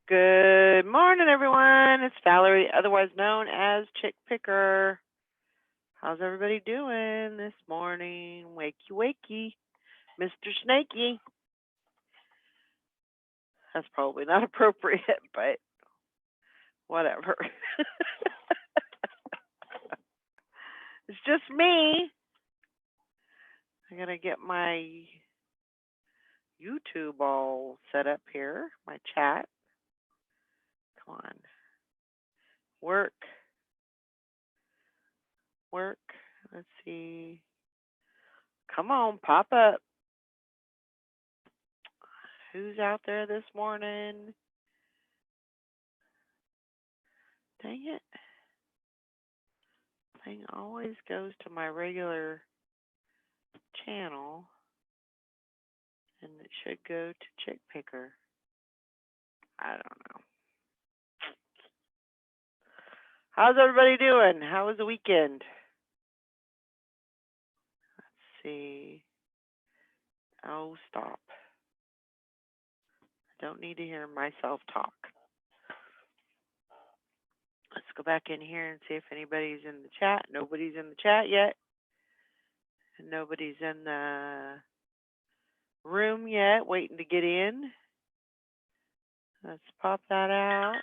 Good morning, everyone. It's Valerie, otherwise known as Chick Picker. How's everybody doing this morning? Wakey, wakey. Mr. Snaky. That's probably not appropriate, but whatever. It's just me. I gotta get my YouTube all set up here, my chat. Come on. Work. Work. Let's see. Come on, pop up. Who's out there this morning? Dang it. Thing always goes to my regular channel, and it should go to Chick Picker. I don't know. How's everybody doing? How was the weekend? Let's see. Oh, stop. I don't need to hear myself talk. Let's go back in here and see if anybody's in the chat. Nobody's in the chat yet. And nobody's in the room yet, waiting to get in. Let's pop that out.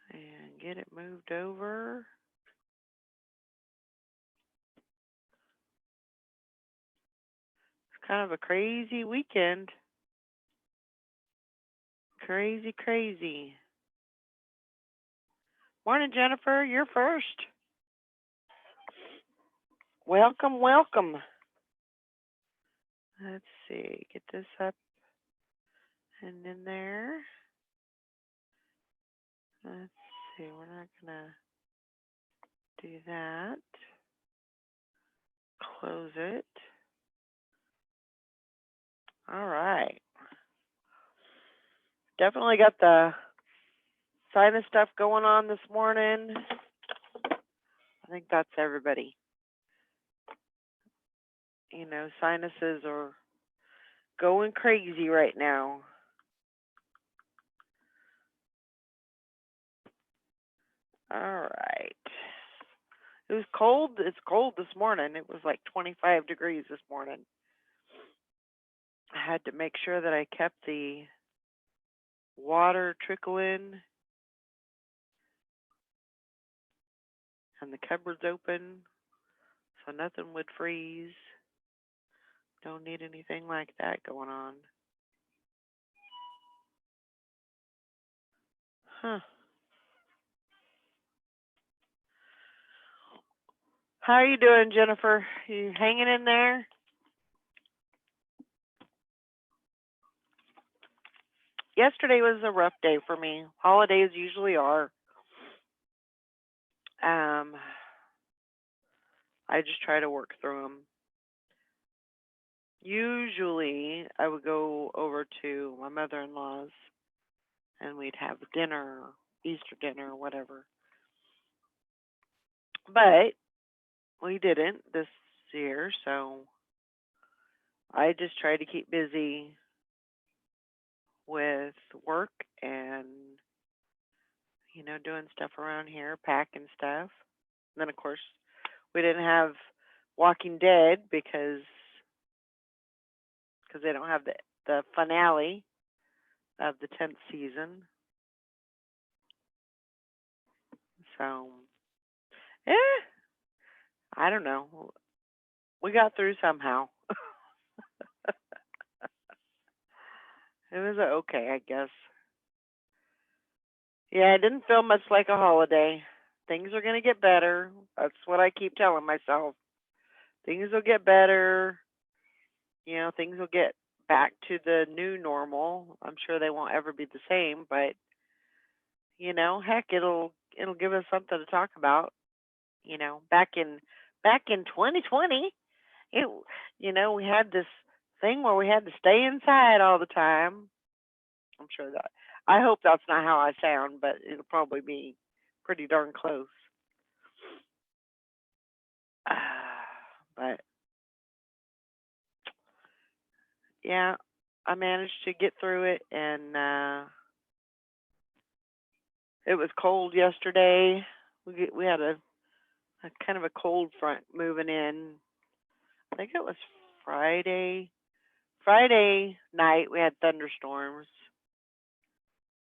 And get it moved over. It's kind of a crazy weekend. Crazy, crazy. Morning, Jennifer. You're first. Welcome, welcome. Let's see. Get this up and in there. Let's see. We're not going to do that. Close it. All right. Definitely got the sinus stuff going on this morning. I think that's everybody. You know, sinuses are going crazy right now. All right. It was cold. It's cold this morning. It was like 25 degrees this morning. I had to make sure that I kept the water trickling and the cupboards open so nothing would freeze. Don't need anything like that going on. Huh. How are you doing, Jennifer? You hanging in there? Yesterday was a rough day for me. Holidays usually are. I just try to work through them. Usually, I would go over to my mother-in-law's, and we'd have dinner, Easter dinner, whatever. But we didn't this year, so I just tried to keep busy with work and, you know, doing stuff around here, packing stuff. And then, of course, we didn't have Walking Dead because they don't have the finale of the 10th season. So, I don't know. We got through somehow. It was okay, I guess. Yeah, it didn't feel much like a holiday. Things are going to get better. That's what I keep telling myself. Things will get better. You know, things will get back to the new normal. I'm sure they won't ever be the same, but you know, heck, it'll give us something to talk about. You know, back in 2020, it you know, we had this thing where we had to stay inside all the time. I'm sure that I hope that's not how I sound, but it'll probably be pretty darn close. But yeah, I managed to get through it, and it was cold yesterday. We had a kind of a cold front moving in. I think it was Friday. Friday night we had thunderstorms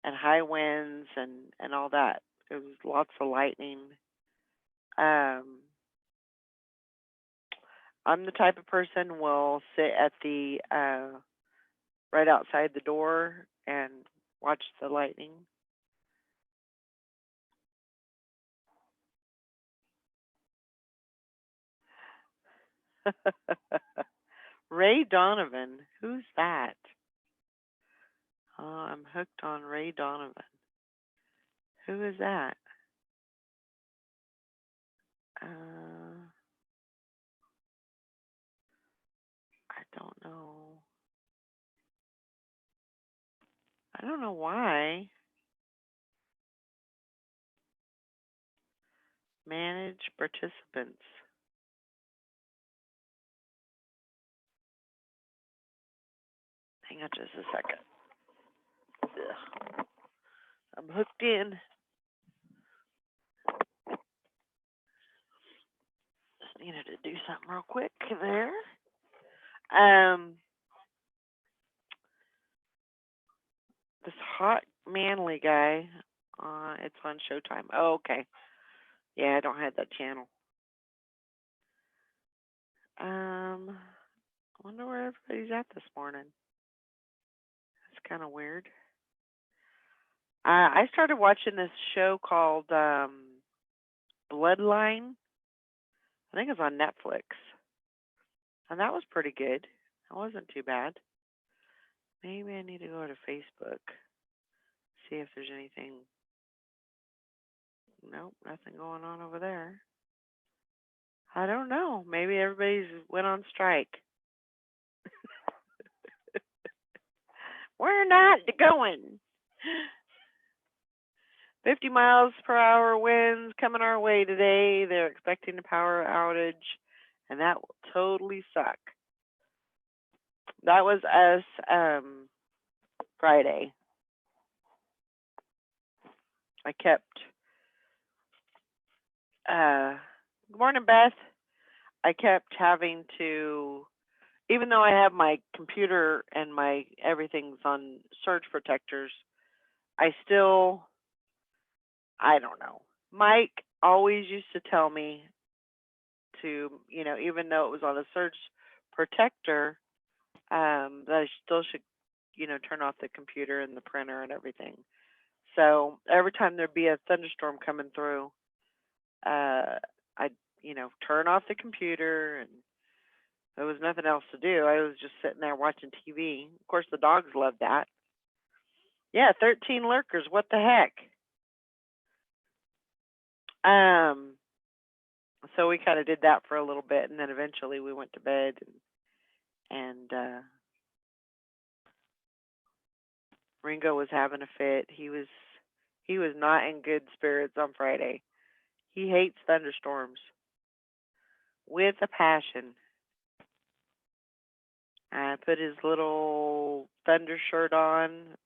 and high winds and all that. It was lots of lightning. Um, I'm the type of person will sit at the right outside the door and watch the lightning. Ray Donovan, who's that? Oh, I'm hooked on Ray Donovan. Who is that? Uh, I don't know. I don't know why. Manage participants. Hang on just a second. Ugh. I'm hooked in. Just needed to do something real quick there. Um, this hot manly guy. It's on Showtime. Oh, okay. Yeah, I don't have that channel. I wonder where everybody's at this morning. That's kind of weird. I started watching this show called Bloodline. I think it's on Netflix, and that was pretty good. It wasn't too bad. Maybe I need to go to Facebook, see if there's anything. Nope, nothing going on over there. I don't know. Maybe everybody's went on strike. We're not going. 50 miles per hour winds coming our way today. They're expecting a power outage, and that will totally suck. That was us Friday. I kept good morning, Beth. I kept having to, even though I have my computer and my everything's on surge protectors, I still, I don't know. Mike always used to tell me to, even though it was on a surge protector, that I still should, turn off the computer and the printer and everything. So every time there'd be a thunderstorm coming through, I'd, turn off the computer, and there was nothing else to do. I was just sitting there watching TV. Of course, the dogs loved that. Yeah, 13 lurkers. What the heck? So we kind of did that for a little bit, and then eventually we went to bed, and Ringo was having a fit. He was not in good spirits on Friday. He hates thunderstorms with a passion. Put his little thunder shirt on.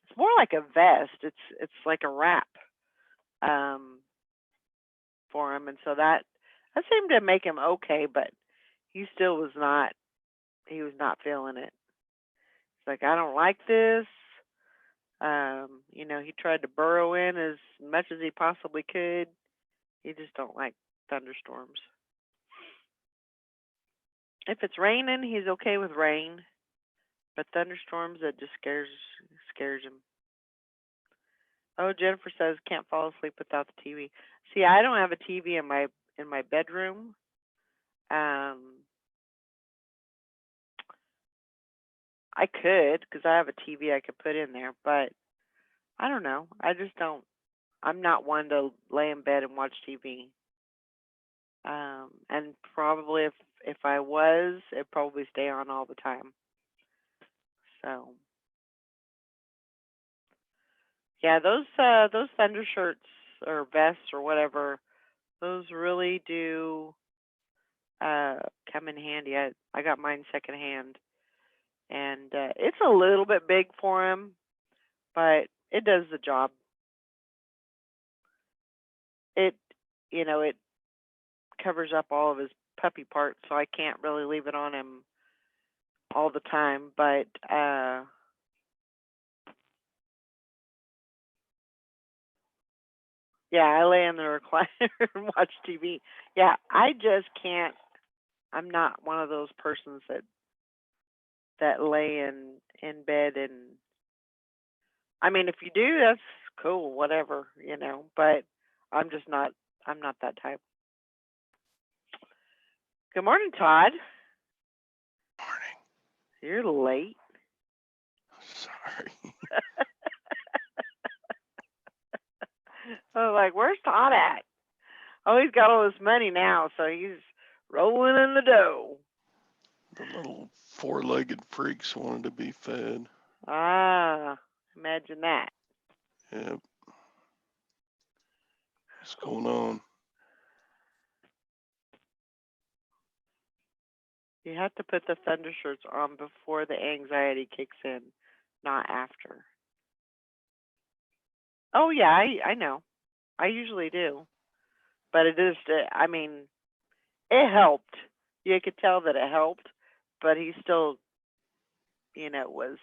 It's more like a vest. It's like a wrap for him, and so that seemed to make him okay, but he still was not. He was not feeling it. He's like, I don't like this. He tried to burrow in as much as he possibly could. He just don't like thunderstorms. If it's raining, he's okay with rain, but thunderstorms, that just scares him. Oh, Jennifer says can't fall asleep without the TV. See, I don't have a TV in my bedroom. I could, because I have a TV I could put in there, but I don't know. I just don't. I'm not one to lay in bed and watch TV. And probably if I was, it'd probably stay on all the time. So yeah, those thunder shirts or vests or whatever, those really do come in handy. I got mine secondhand. and it's a little bit big for him, but it does the job. It, it covers up all of his puppy parts, so I can't really leave it on him all the time. But yeah, I lay in the recliner and watch TV. Yeah, I just can't. I'm not one of those persons that lay in bed, and I mean, if you do, that's cool, whatever, But I'm just not. I'm not that type. Good morning, Todd. Morning. You're late. Sorry. I was like, where's Todd at? Oh, he's got all this money now, so he's rolling in the dough. The little four-legged freaks wanted to be fed. Ah, imagine that. Yep. What's going on? You have to put the thunder shirts on before the anxiety kicks in, not after. Oh yeah, I know. I usually do, but it is. I mean, it helped. You could tell that it helped, but he still, was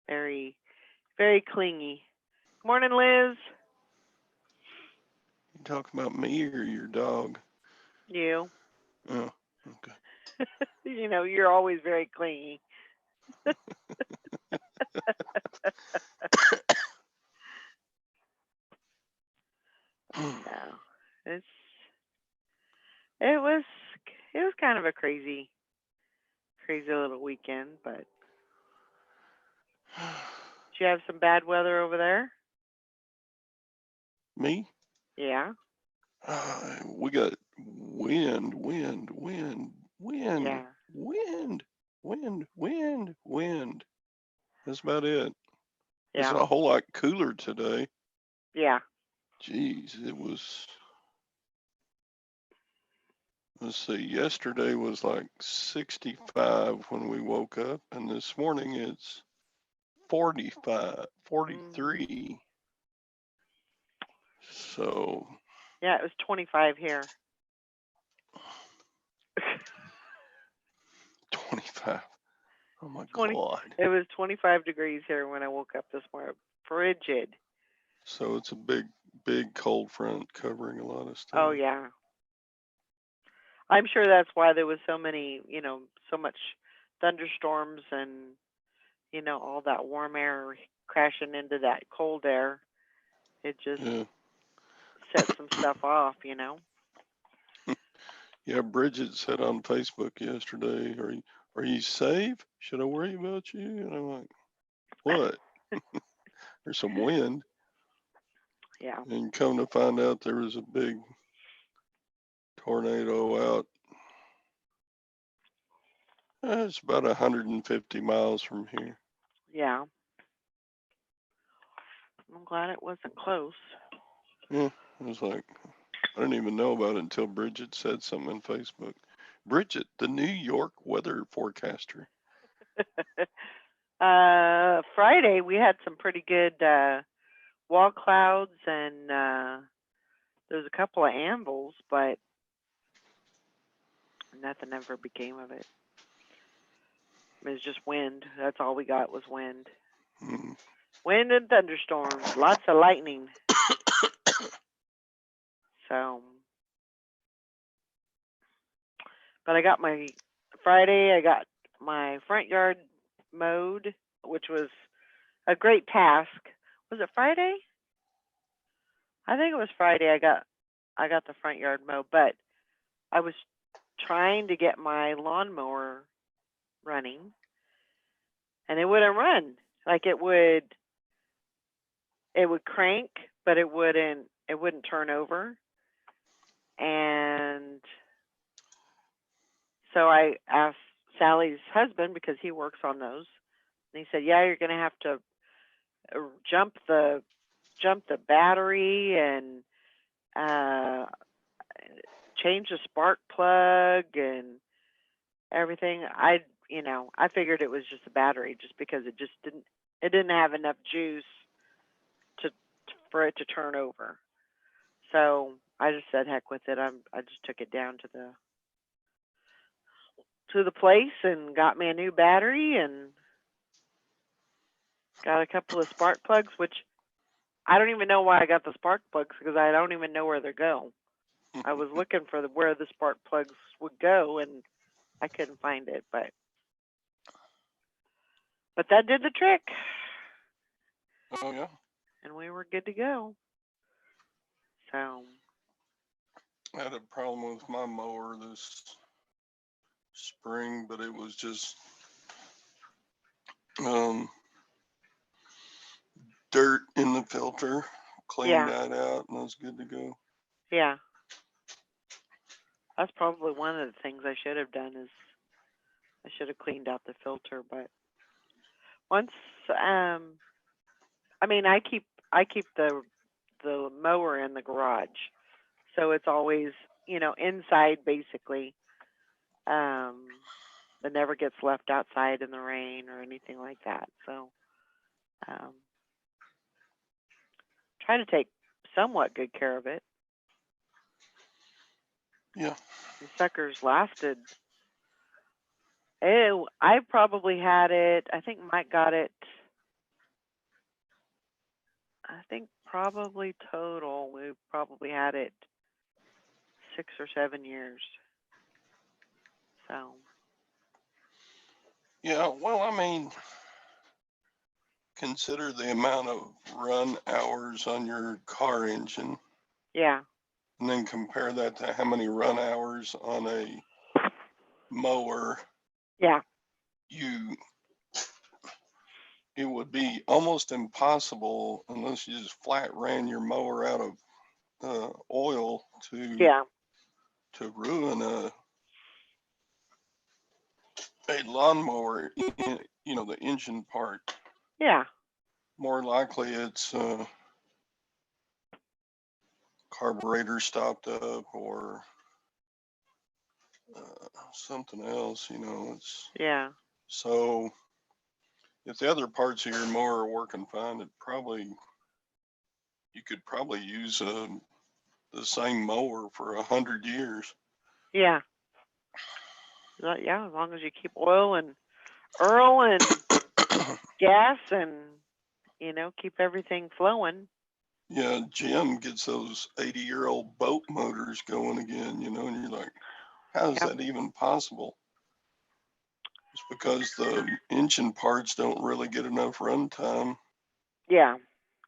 very, very clingy. Morning, Liz. You talking about me or your dog? You. Oh, okay. You're always very clingy. No, it's it was it was kind of a crazy little weekend. But did you have some bad weather over there? Me? Yeah. We got wind, wind, wind, wind, Yeah. wind, wind, wind, wind. That's about it. It's Yeah. a whole lot cooler today. Yeah. Jeez, it was. Let's see, yesterday was like 65 when we woke up, and this morning it's 45, 43. So. Yeah, it was 25 here. 25. Oh my 20. God. It was 25 degrees here when I woke up this morning. Frigid. So it's a big, big cold front covering a lot of stuff. Oh yeah. I'm sure that's why there was so many, so much thunderstorms and, all that warm air crashing into that cold air. It just set some stuff off, Yeah, Bridget said on Facebook yesterday, are you safe? Should I worry about you? And I'm like, what? There's some wind. Yeah. And come to find out there was a big tornado out. It's about 150 miles from here. Yeah. I'm glad it wasn't close. Yeah, I was like, I didn't even know about it until Bridget said something on Facebook. Bridget, the New York weather forecaster. Friday we had some pretty good wall clouds and there was a couple of anvils, but nothing ever became of it. It was just wind. That's all we got was wind. Mm. Wind and thunderstorms. Lots of lightning. So, but I got my front yard mowed, which was a great task. Was it Friday? I think it was Friday. I got the front yard mowed, but I was trying to get my lawnmower running, and it wouldn't run. Like it would crank, but it wouldn't turn over. And so I asked Sally's husband, because he works on those, and he said, "Yeah, you're going to have to jump the battery and change the spark plug and everything." I figured it was just a battery just because it didn't have enough juice for it to turn over. So I just said heck with it. I just took it down to the place and got me a new battery and got a couple of spark plugs, which I don't even know why I got the spark plugs because I don't even know where they go. I was looking for where the spark plugs would go and I couldn't find it, but that did the trick. Oh yeah. And we were good to go. So I had a problem with my mower this spring, but it was just dirt in the filter. Cleaned that out and I was good to go. Yeah. That's probably one of the things I should have done is I should have cleaned out the filter, but once I keep the mower in the garage. So it's always, inside basically. It never gets left outside in the rain or anything like that. So try to take somewhat good care of it. Yeah. The suckers lasted. I probably had it. I think Mike got it. I think probably total, we probably had it 6 or 7 years. So. Yeah, well, I mean, consider the amount of run hours on your car engine. Yeah. And then compare that to how many run hours on a mower. Yeah. It would be almost impossible unless you just flat ran your mower out of oil to ruin a lawnmower, the engine part. Yeah. More likely it's carburetor stopped up or something else, it's. Yeah. So if the other parts of your mower are working fine, you could probably use the same mower for 100 years. Yeah. Yeah, as long as you keep oil and gas and, keep everything flowing. Yeah, Jim gets those 80-year-old boat motors going again, and you're like, how is that even possible? It's because the engine parts don't really get enough runtime. Yeah.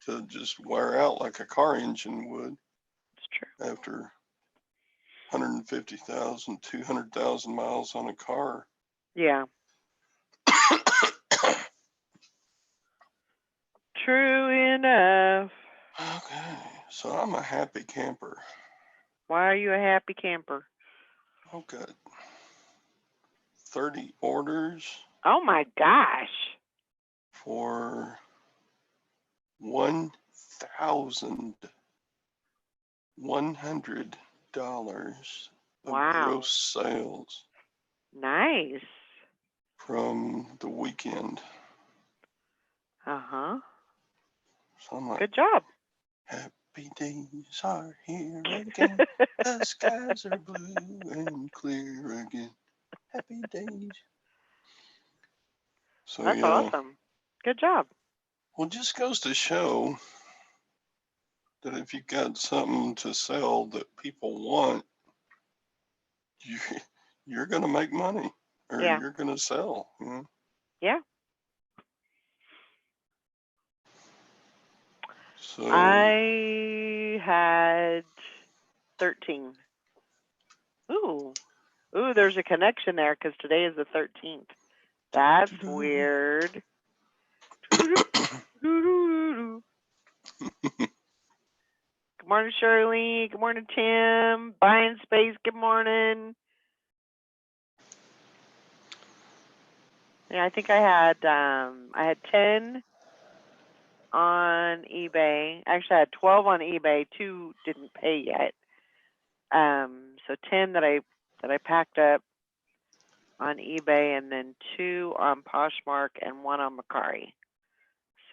To just wear out like a car engine would. It's true. After 150,000, 200,000 miles on a car. Yeah. True enough. Okay, so I'm a happy camper. Why are you a happy camper? I've got 30 orders. Oh my gosh. For $1,100 of gross sales. Nice. From the weekend. Uh-huh. So I'm like, good job. Happy days are here again. The skies are blue and clear again. Happy days. So that's awesome. Good job. Well, it just goes to show that if you've got something to sell that people want, you're going to make money or you're going to sell. Yeah. So I had 13. Ooh, there's a connection there because today is the 13th. That's weird. Good morning, Shirley. Good morning, Tim. Buying space. Good morning. Yeah, I think I had 10 on eBay. Actually, I had 12 on eBay. 2 didn't pay yet. So 10 that I packed up. on eBay, and then 2 on Poshmark and 1 on Mercari.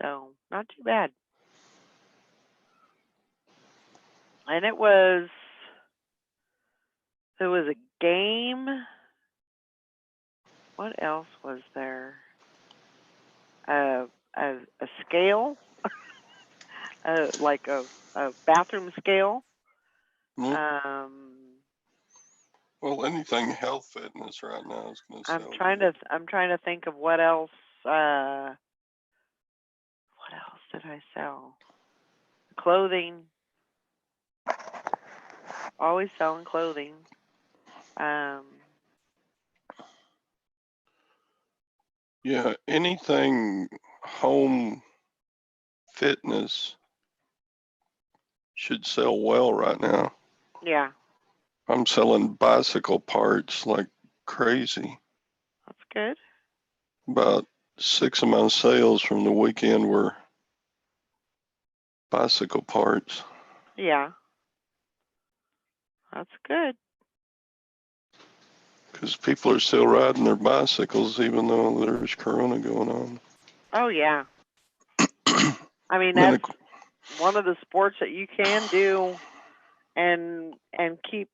So not too bad. And it was a game. What else was there? A scale, like a bathroom scale. Well, anything health fitness right now is going to sell. I'm trying to think of what else. What else did I sell? Clothing. Always selling clothing. Yeah, anything home fitness should sell well right now. Yeah. I'm selling bicycle parts like crazy. That's good. About 6 of my sales from the weekend were bicycle parts. Yeah. That's good. Because people are still riding their bicycles even though there's Corona going on. Oh, yeah. I mean, that's one of the sports that you can do and keep,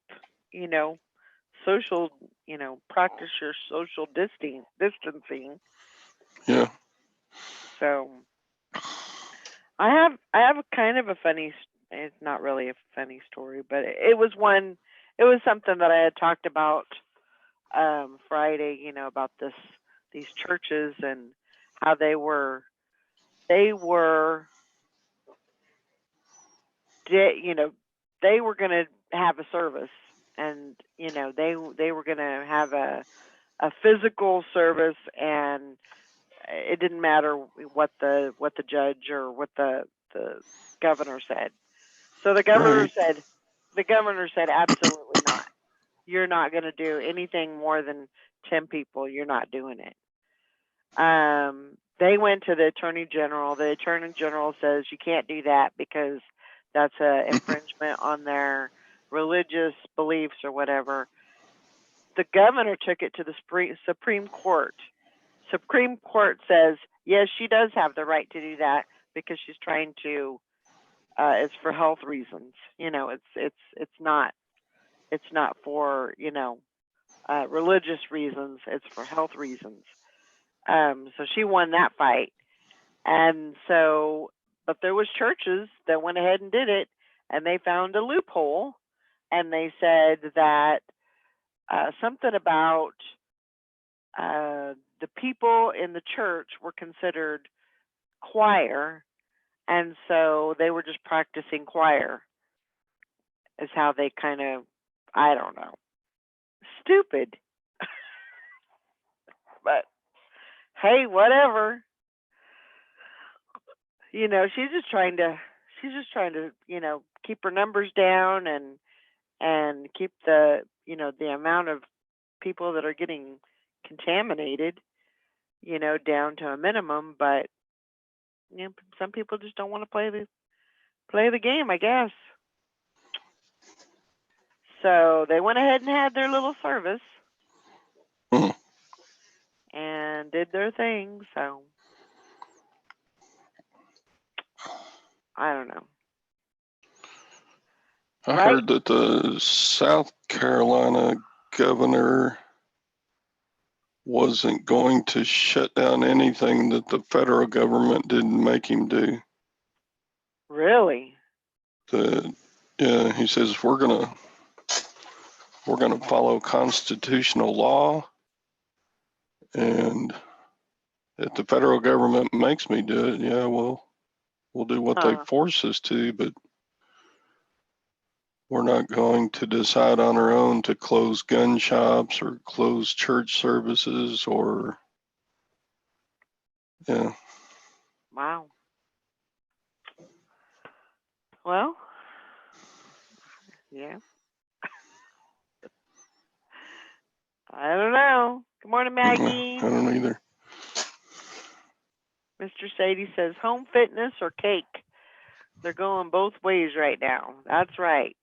social, practice your social distancing. Yeah. So I have a kind of a funny, it's not really a funny story, but it was something that I had talked about Friday, about these churches and how they were they were going to have a service, and they were going to have a physical service, and it didn't matter what the judge or what the governor said. So the governor said absolutely not. You're not going to do anything more than 10 people. You're not doing it. They went to the attorney general. The attorney general says you can't do that because that's an infringement on their religious beliefs or whatever. The governor took it to the Supreme Court. Supreme Court says, yes, she does have the right to do that because she's trying to, it's for health reasons. It's not for, religious reasons. It's for health reasons. So she won that fight. And so, but there was churches that went ahead and did it, and they found a loophole, and they said that something about the people in the church were considered choir, and so they were just practicing choir, is how they kind of, I don't know, stupid. But hey, whatever. She's just trying to, keep her numbers down and keep the, the amount of people that are getting contaminated, down to a minimum. But some people just don't want to play the game, I guess. So they went ahead and had their little service and did their thing. So I don't know. I heard that the South Carolina governor wasn't going to shut down anything that the federal government didn't make him do. Really? Yeah, he says we're gonna follow constitutional law, and if the federal government makes me do it, yeah, we'll do what they force us to, but we're not going to decide on our own to close gun shops or close church services or, yeah. Wow. Well, yeah. I don't know. Good morning, Maggie. I don't either. Mr. Sadie says home fitness or cake. They're going both ways right now. That's right.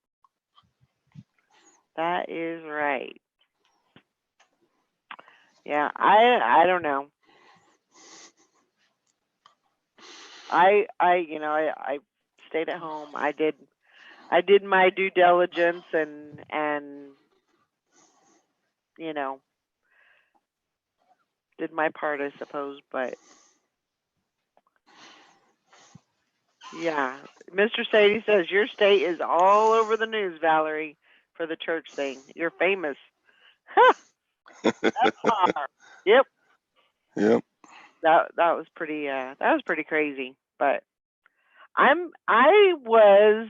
That is right. Yeah, I don't know. I stayed at home. I did my due diligence and you know, did my part, I suppose, but yeah. Mr. Sadie says your state is all over the news, Valerie, for the church thing. You're famous. That's far. Yep. Yep. That was pretty crazy. But I'm I was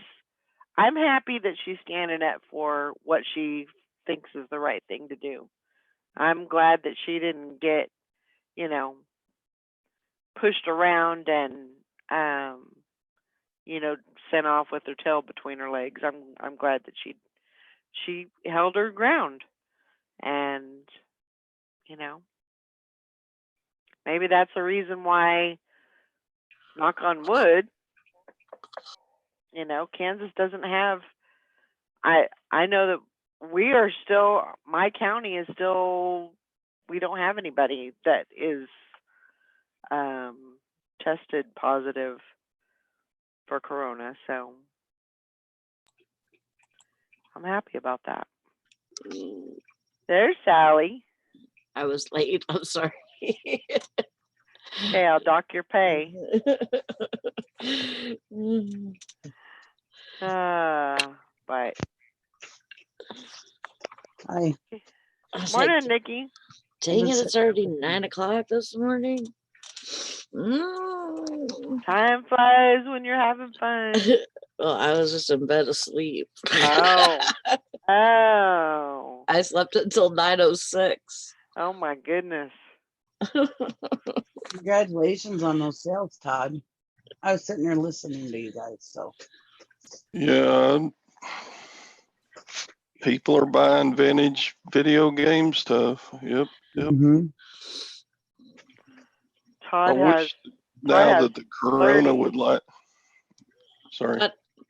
I'm happy that she's standing up for what she thinks is the right thing to do. I'm glad that she didn't get, you know, pushed around and um, sent off with her tail between her legs. I'm glad that she held her ground and, you know, maybe that's the reason why, knock on wood, Kansas doesn't have I know that we are still my county is still we don't have anybody that is tested positive for corona, so I'm happy about that. There's Sally. I was late. I'm sorry. Okay, I'll dock your pay. But Hi. I was morning, like, Nikki. dang it, it's already 9 o'clock this morning. Mm. Time flies when you're having fun. Well, I was just in bed asleep. Oh. I slept until 9:06. Oh my goodness. Congratulations on those sales, Todd. I was sitting there listening to you guys, so. Yeah. People are buying vintage video game stuff. Yep. Mhm. Todd I has wish now that the corona 30. would like. Sorry.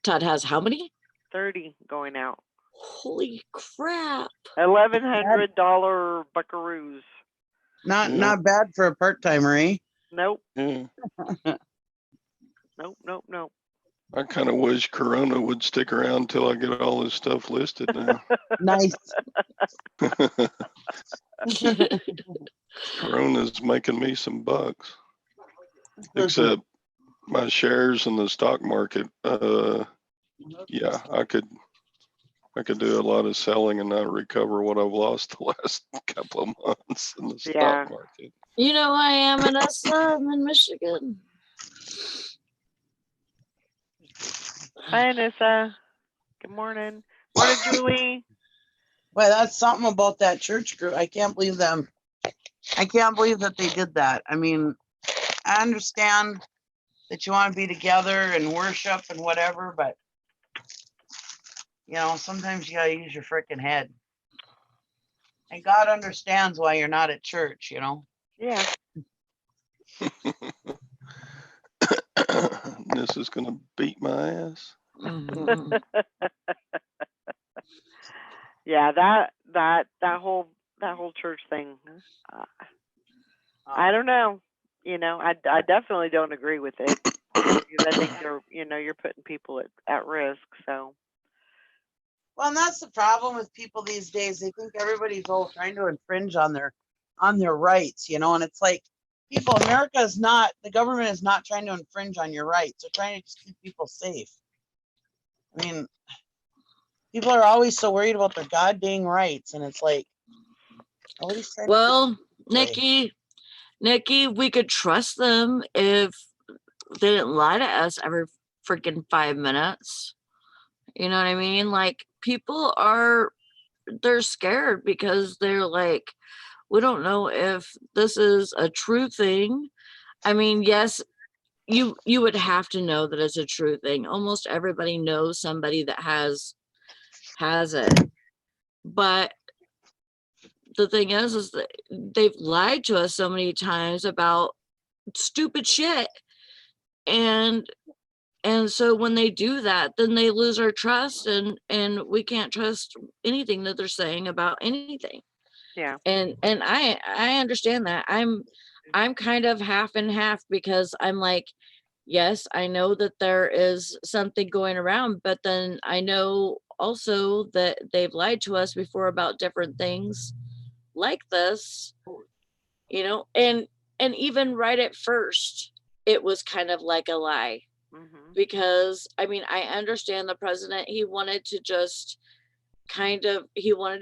Todd has how many? 30 going out. Holy crap. $1,100 buckaroos. Not Yeah. not bad for a part timer, eh? Nope. Yeah. Nope. I kind of wish Corona would stick around till I get all this stuff listed now. Nice. Corona's making me some bucks. Except my shares in the stock market. Yeah, I could do a lot of selling and not recover what I've lost the last couple of months in the stock market. You know, I am in SM in Michigan. Hi, Anissa. Good morning. Morning, Julie. Well, that's something about that church group. I can't believe them. I can't believe that they did that. I mean, I understand that you want to be together and worship and whatever, but sometimes you gotta use your freaking head. And God understands why you're not at church, Yeah. This is gonna beat my ass. Yeah, that whole church thing. I don't know. I definitely don't agree with it because I think you're putting people at risk. So. Well, and that's the problem with people these days. They think everybody's all trying to infringe on their rights, and it's like the government is not trying to infringe on your rights. They're trying to just keep people safe. I mean, people are always so worried about their goddamn rights, and it's like, nobody's trying well, Nikki, we could trust them if they didn't lie to us every freaking 5 minutes. You know what I mean? Like, people they're scared because they're like, we don't know if this is a true thing. I mean, yes, you would have to know that it's a true thing. Almost everybody knows somebody that has it. But the thing is that they've lied to us so many times about stupid shit. And so when they do that, then they lose our trust and we can't trust anything that they're saying about anything. Yeah. And I understand that. I'm kind of half and half, because I'm like, yes, I know that there is something going around, but then I know also that they've lied to us before about different things like this, and even right at first, it was kind of like a lie, Mm-hmm. because I mean, I understand the president, he wanted to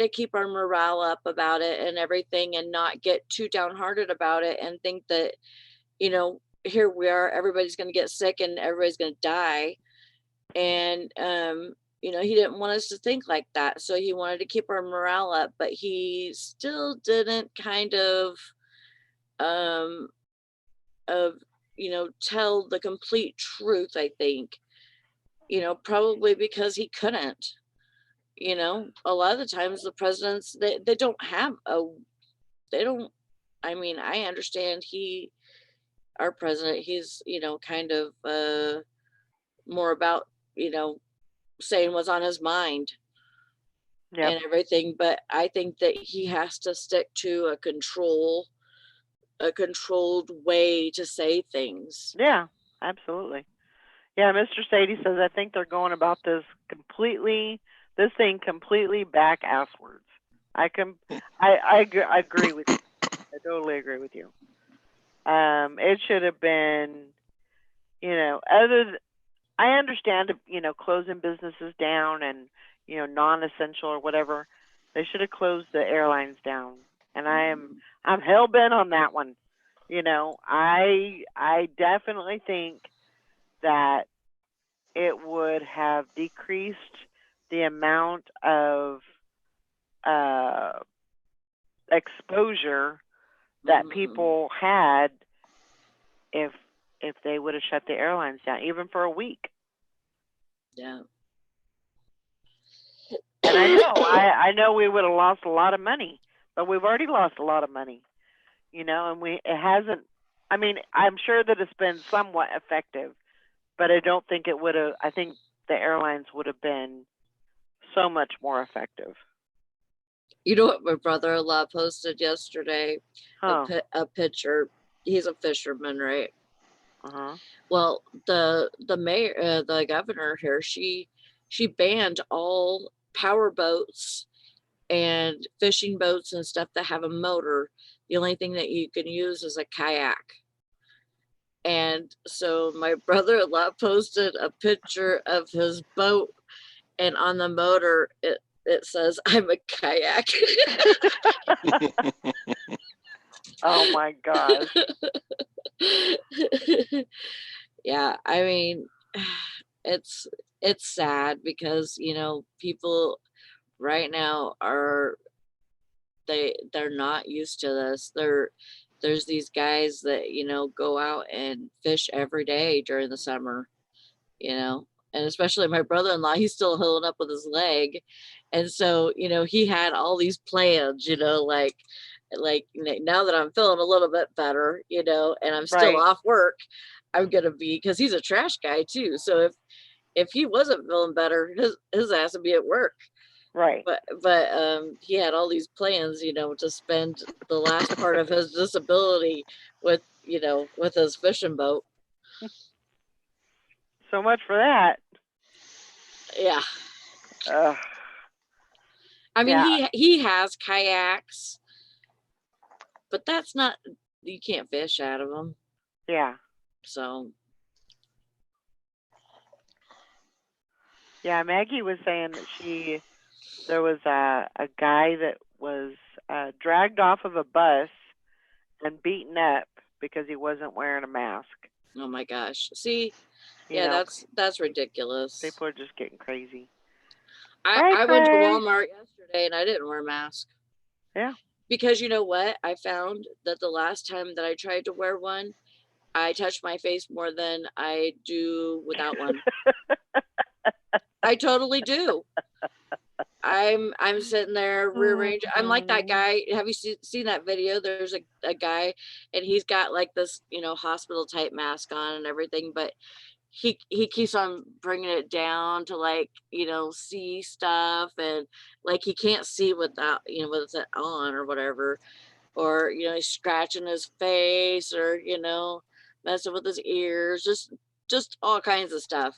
keep our morale up about it and everything, and not get too downhearted about it and think that, here we are, everybody's going to get sick and everybody's going to die. And, he didn't want us to think like that. So he wanted to keep our morale up, but he still didn't kind um, tell the complete truth, I think, probably because he couldn't. A lot of the times the presidents, they don't have they don't, I mean, I understand our president, he's, kind of more about, saying what's on his mind Yep. and everything, but I think that he has to stick to a controlled way to say things. Yeah, absolutely. Yeah, Mr. Sadie says, I think they're going about this thing completely back asswards. I agree with you. I totally agree with you. It should have been, I understand, closing businesses down and, non-essential or whatever. They should have closed the airlines down. And I'm hell bent on that one. I definitely think that it would have decreased the amount of exposure that Mhm. people had if they would have shut the airlines down, even for a week. Yeah. And I know we would have lost a lot of money, but we've already lost a lot of money, and it hasn't. I mean, I'm sure that it's been somewhat effective, but I don't think it would have. I think the airlines would have been so much more effective. You know what my brother-in-law posted yesterday? Huh. A picture. He's a fisherman, right? Uh-huh. Well, the mayor, the governor here, she banned all power boats and fishing boats and stuff that have a motor. The only thing that you can use is a kayak. And so my brother-in-law posted a picture of his boat, and on the motor it says, "I'm a kayak." Oh my gosh. Yeah, I mean, it's sad because, people right now they're not used to this. There's these guys that, go out and fish every day during the summer, and especially my brother-in-law, he's still healing up with his leg. And so, he had all these plans, now that I'm feeling a little bit better, and I'm still Right. off work, I'm gonna be, because he's a trash guy too. So if he wasn't feeling better, his ass would be at work. Right. But he had all these plans, to spend the last part of his disability with his fishing boat. So much for that. Yeah. Ugh. I mean, Yeah. he has kayaks, but that's not, you can't fish out of them. Yeah. So Yeah, Maggie was saying that there was a guy that was dragged off of a bus and beaten up because he wasn't wearing a mask. oh my gosh. See, You yeah, know, that's ridiculous. people are just getting crazy. I went to Cray. Walmart yesterday and I didn't wear a mask. Yeah. Because you know what? I found that the last time that I tried to wear one, I touched my face more than I do without one. I totally do. I'm sitting there rearranging. I'm like that guy. Have you seen that video? There's a guy and he's got like this, hospital type mask on and everything, but he keeps on bringing it down to like, see stuff, and like he can't see without, with it on or whatever, or he's scratching his face, or messing with his ears, just all kinds of stuff.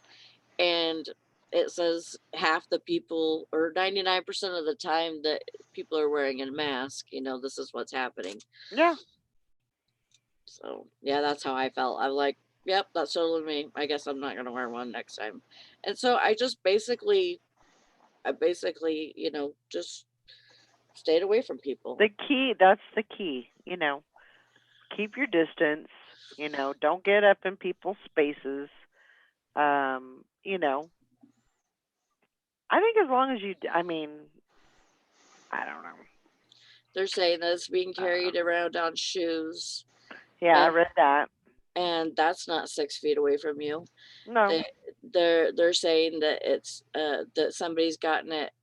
And it says half the people, or 99% of the time that people are wearing a mask, this is what's happening. Yeah. So yeah, that's how I felt. I'm like, yep, that's totally me. I guess I'm not gonna wear one next time. And so I basically, just stayed away from people. That's the key, keep your distance, don't get up in people's spaces. I think as long as I don't know. They're saying that it's being carried around on shoes. Yeah, I and- read that. And that's not 6 feet away from you. No. They're saying that it's that somebody's gotten it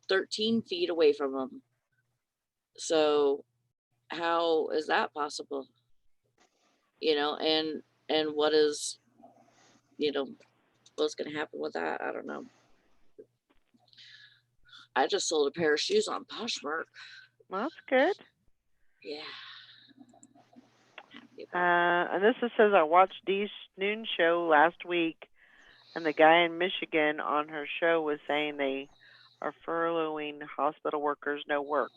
13 feet away from them. So how is that possible? And what is, what's going to happen with that? I don't know. I just sold a pair of shoes on Poshmark. Well, that's good. Yeah. And this says I watched Dee's noon show last week, and the guy in Michigan on her show was saying they are furloughing hospital workers, no work.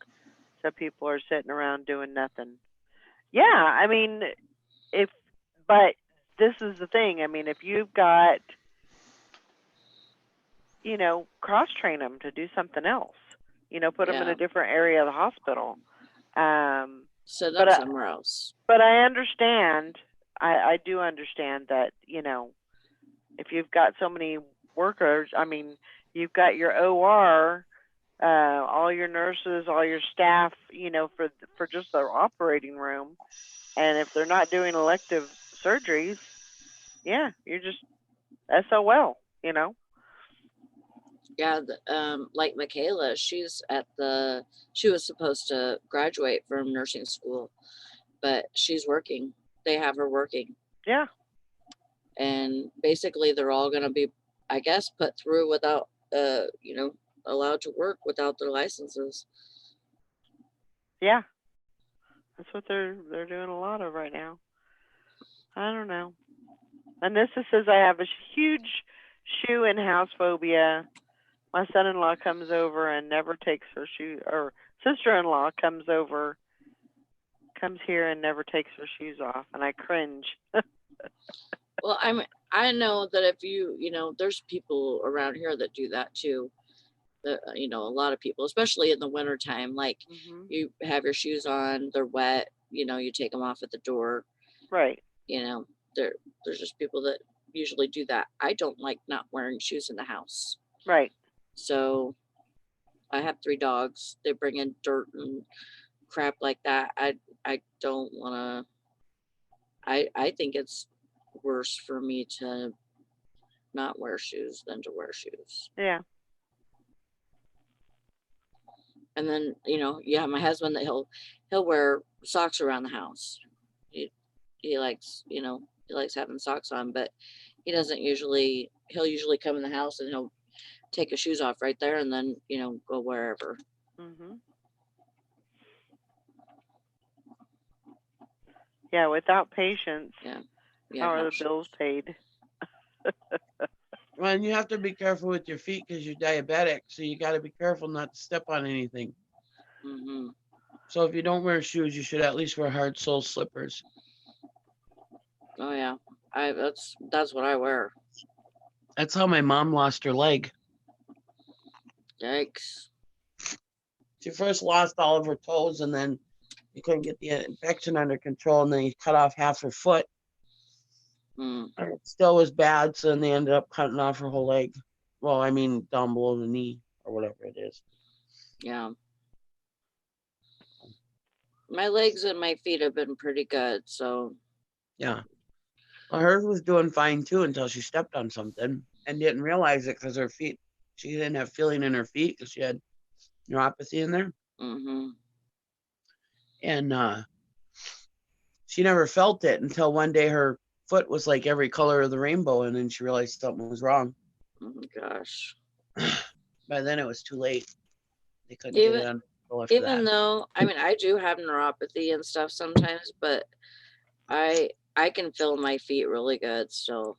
So people are sitting around doing nothing. Yeah, but this is the thing. If you've got, cross train them to do something else. Put them in a different area of the hospital. Set up somewhere else. But I understand. I do understand that, if you've got so many workers, you've got your OR, all your nurses, all your staff, for just their operating room. And if they're not doing elective surgeries, yeah, you're just SOL, Yeah, like Michaela, she was supposed to graduate from nursing school, but she's working. They have her working. Yeah. And basically they're all going to be, I guess, put through without, allowed to work without their licenses. Yeah. That's what they're doing a lot of right now. I don't know. And this says I have a huge shoe and house phobia. My son-in-law comes over and never takes her shoe, or sister-in-law comes here and never takes her shoes off, and I cringe. Well, I know that if there's people around here that do that too. A lot of people, especially in the wintertime, like you have your shoes on, they're wet, you take them off at the door. Right. There's just people that usually do that. I don't like not wearing shoes in the house. Right. So I have 3 dogs. They bring in dirt and crap like that. I don't want to. I think it's worse for me to not wear shoes than to wear shoes. Yeah. And then, my husband, that he'll wear socks around the house. He likes, he likes having socks on, but he'll usually come in the house and he'll take his shoes off right there and then, go wherever. Yeah, without patience, Yeah. how are the bills paid? Well, and you have to be careful with your feet because you're diabetic, so you got to be careful not to step on anything. So if you don't wear shoes, you should at least wear hard sole slippers. Oh yeah, that's what I wear. That's how my mom lost her leg. Yikes. She first lost all of her toes, and then you couldn't get the infection under control, and then you cut off half her foot. And it still was bad, so then they ended up cutting off her whole leg. Well, down below the knee or whatever it is. Yeah. My legs and my feet have been pretty good, so. Yeah. Well, hers was doing fine too until she stepped on something and didn't realize it because her feet, she didn't have feeling in her feet because she had neuropathy in there. And she never felt it until one day her foot was like every color of the rainbow, and then she realized something was wrong. Oh my gosh. By then it was too late. They couldn't get Even it on after even that. though I mean I do have neuropathy and stuff sometimes, but I can feel my feet really good still.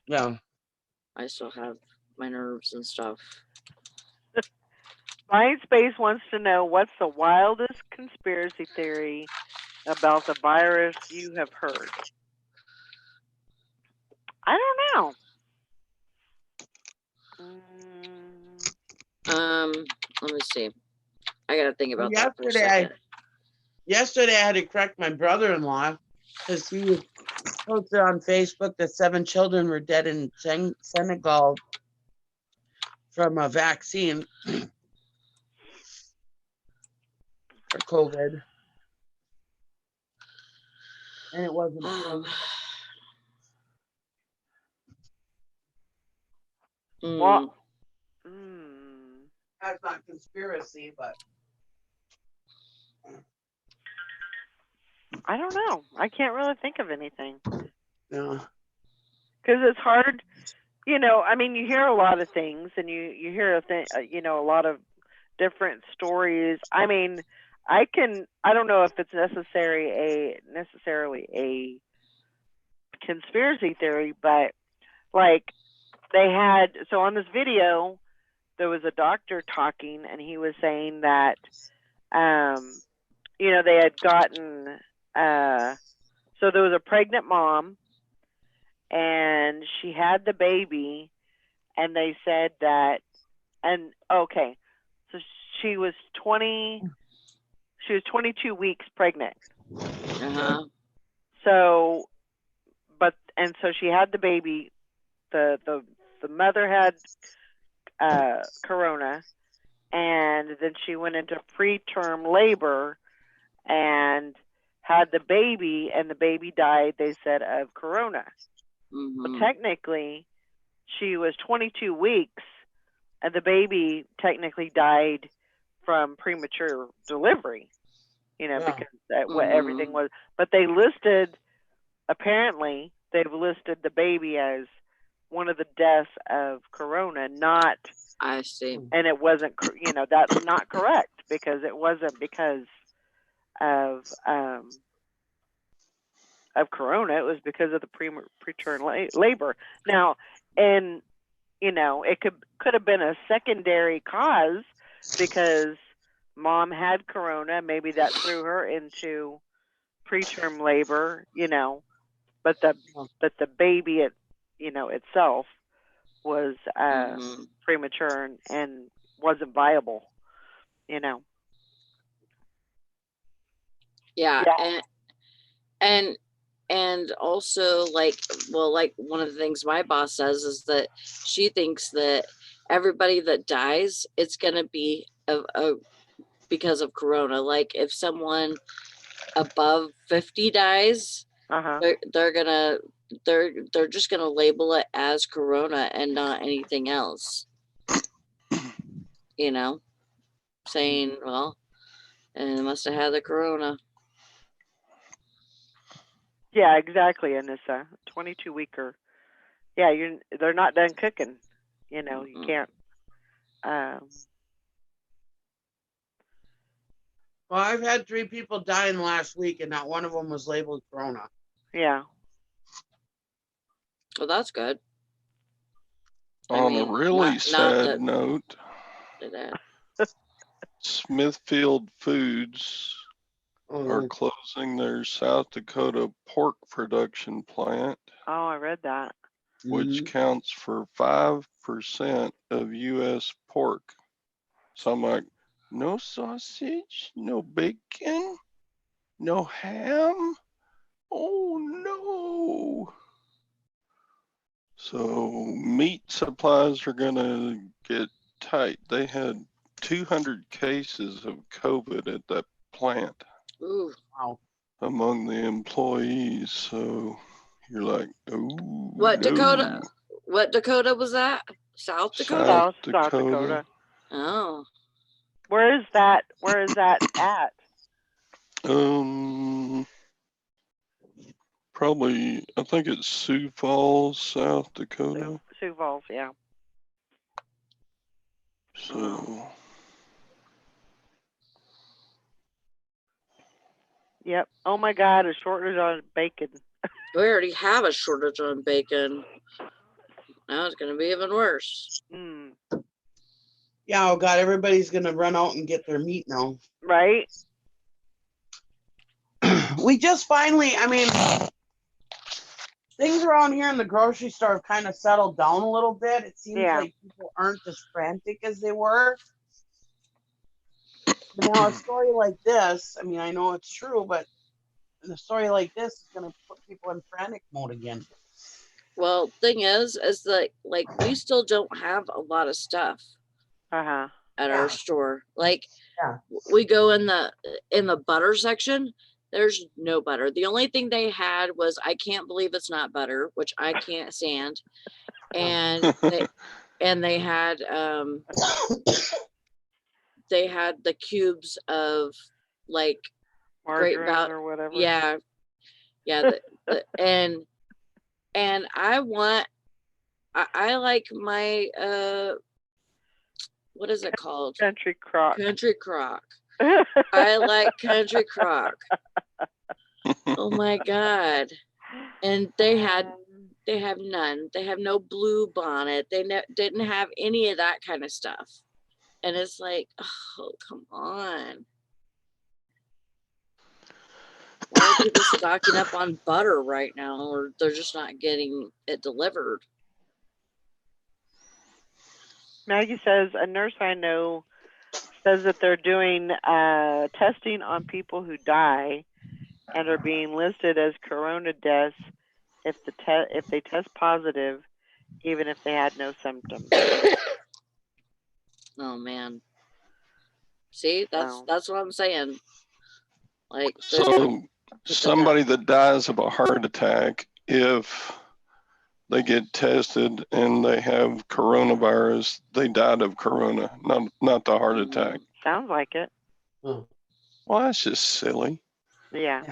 Yeah. I still have my nerves and stuff. Mindspace wants to know what's the wildest conspiracy theory about the virus you have heard. I don't know. Let me see. I gotta think Well, about that for a second. yesterday I had to correct my brother-in-law because he posted on Facebook that 7 children were dead in Senegal from a vaccine for COVID. And it wasn't true. Well, That's not conspiracy, but I don't know. I can't really think of anything. yeah. Because it's hard, you know. I mean, you hear a lot of things, and you hear a lot of different stories. I mean, I don't know if it's necessarily a conspiracy theory, but like they had, so on this video there was a doctor talking, and he was saying that they had gotten so there was a pregnant mom, and she had the baby, and they said that, and okay, so she was 22 weeks pregnant. So so she had the baby. The mother had corona, and then she went into preterm labor and had the baby, and the baby died, they said, of corona. But technically she was 22 weeks, and the baby technically died from premature delivery, because what everything was. But they've listed the baby as one of the deaths of corona, not. I see. And it wasn't, that's not correct, because it wasn't because of corona. It was because of the preterm labor. Now, and it could have been a secondary cause, because mom had corona. Maybe that threw her into preterm labor. But the baby, itself was premature and wasn't viable. Yeah. And also, like one of the things my boss says is that she thinks that everybody that dies, it's gonna be because of corona. Like if someone above 50 dies, they're just gonna label it as corona and not anything else. Saying, well, and it must have had the corona. Yeah, exactly, Anissa. 22 weeker. Yeah, they're not done cooking. You can't. Well, I've had 3 people die in the last week, and not one of them was labeled corona. Yeah. Well, that's good. On a really sad note, Smithfield Foods are closing their South Dakota pork production plant. Oh, I read that. Which counts for 5% of U.S. pork. So I'm like, no sausage, no bacon, no ham. Oh no. So meat supplies are gonna get tight. They had 200 cases of COVID at that plant. Ooh. Wow. Among the employees. So you're like, ooh. What Dakota? What Dakota was that? South Dakota? South Dakota. Oh. Where is that at? probably, I think it's Sioux Falls, South Dakota. Sioux Falls, yeah. So, Yep. Oh my God, a shortage on bacon. We already have a shortage on bacon. Now it's gonna be even worse. Mm, Yeah, oh God, everybody's gonna run out and get their meat now. right? We just finally, I mean, things around here in the grocery store have kind of settled down a little bit. It seems Yeah. like people aren't as frantic as they were. But now a story like this, I mean, I know it's true, but a story like this is going to put people in frantic mode again. Well, thing is that like we still don't have a lot of stuff Uh-huh. at Yeah. our store. Like Yeah. we go in the butter section, there's no butter. The only thing they had was I can't believe it's not butter, which I can't stand. And they had the cubes of like great Margarine value. or whatever. Yeah. And I want I like my what is it called? Country crock. Country crock. I like country crock. Oh my God. And they have none. They have no blue bonnet. They didn't have any of that kind of stuff. And it's like, oh, come on. Why are people stocking up on butter right now, or they're just not getting it delivered? Maggie says a nurse I know says that they're doing testing on people who die and are being listed as corona deaths if they test positive, even if they had no symptoms. Oh man. See, that's So. what I'm saying. Like so somebody that dies of a heart attack, if they get tested and they have coronavirus, they died of corona, not the heart attack. Sounds like it. Oh. Well, that's just silly. Yeah.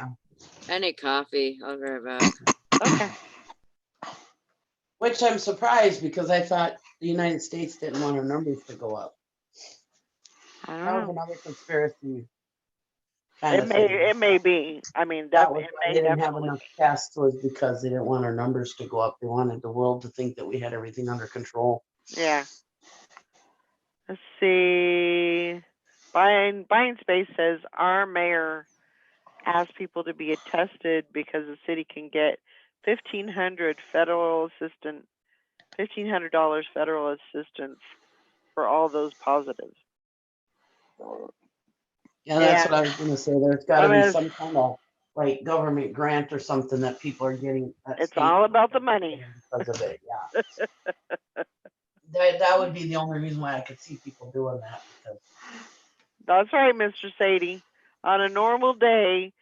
I need coffee. I'll be right back. Okay. Which I'm surprised because I thought the United States didn't want our numbers to go up. I That don't was know. another conspiracy kind It of may thing. be. I mean, That was it why may they didn't have definitely. enough tests, was because they didn't want our numbers to go up. They wanted the world to think that we had everything under control. Yeah. Let's see. Buying Space says our mayor asked people to be tested because the city can get $1,500 federal assistance for all those positives. Yeah, that's Yeah. what I was gonna say. There's gotta I mean, be some kind of like government grant or something that people are getting. It's all about the money. Because of it, yeah. That would be the only reason why I could see people doing that. Because That's right, Mr. Sadie. On a normal day,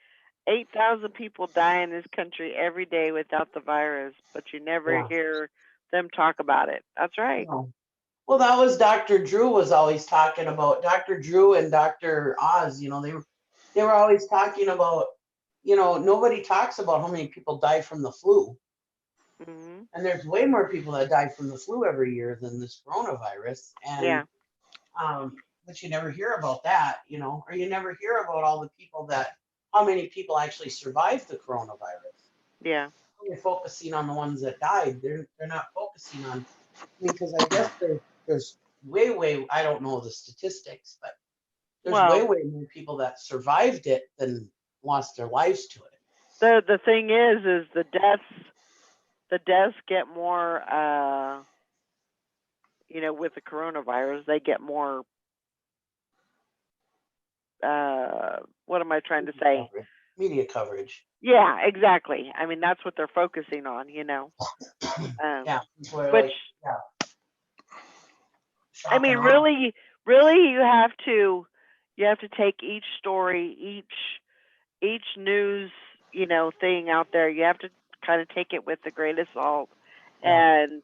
8,000 people die in this country every day without the virus, but you never Yeah. hear them talk about it. That's right. No. Well, that was Dr. Drew was always talking about. Dr. Drew and Dr. Oz, they were always talking about, nobody talks about how many people die from the flu. Mm-hmm. And there's way more people that die from the flu every year than this coronavirus. And Yeah. but you never hear about that, or you never hear about all the people how many people actually survived the coronavirus. Yeah. They're focusing on the ones that died. They're not focusing on, because I guess there's way, I don't know the statistics, but there's way more people that survived it than lost their lives to it. The thing is the deaths get more with the coronavirus, they get more what am I trying to say? Media coverage. Yeah, exactly. I mean, that's what they're focusing on, Yeah. Which, I mean, really, you have to take each story, each news, thing out there. You have to kind of take it with a grain of salt, and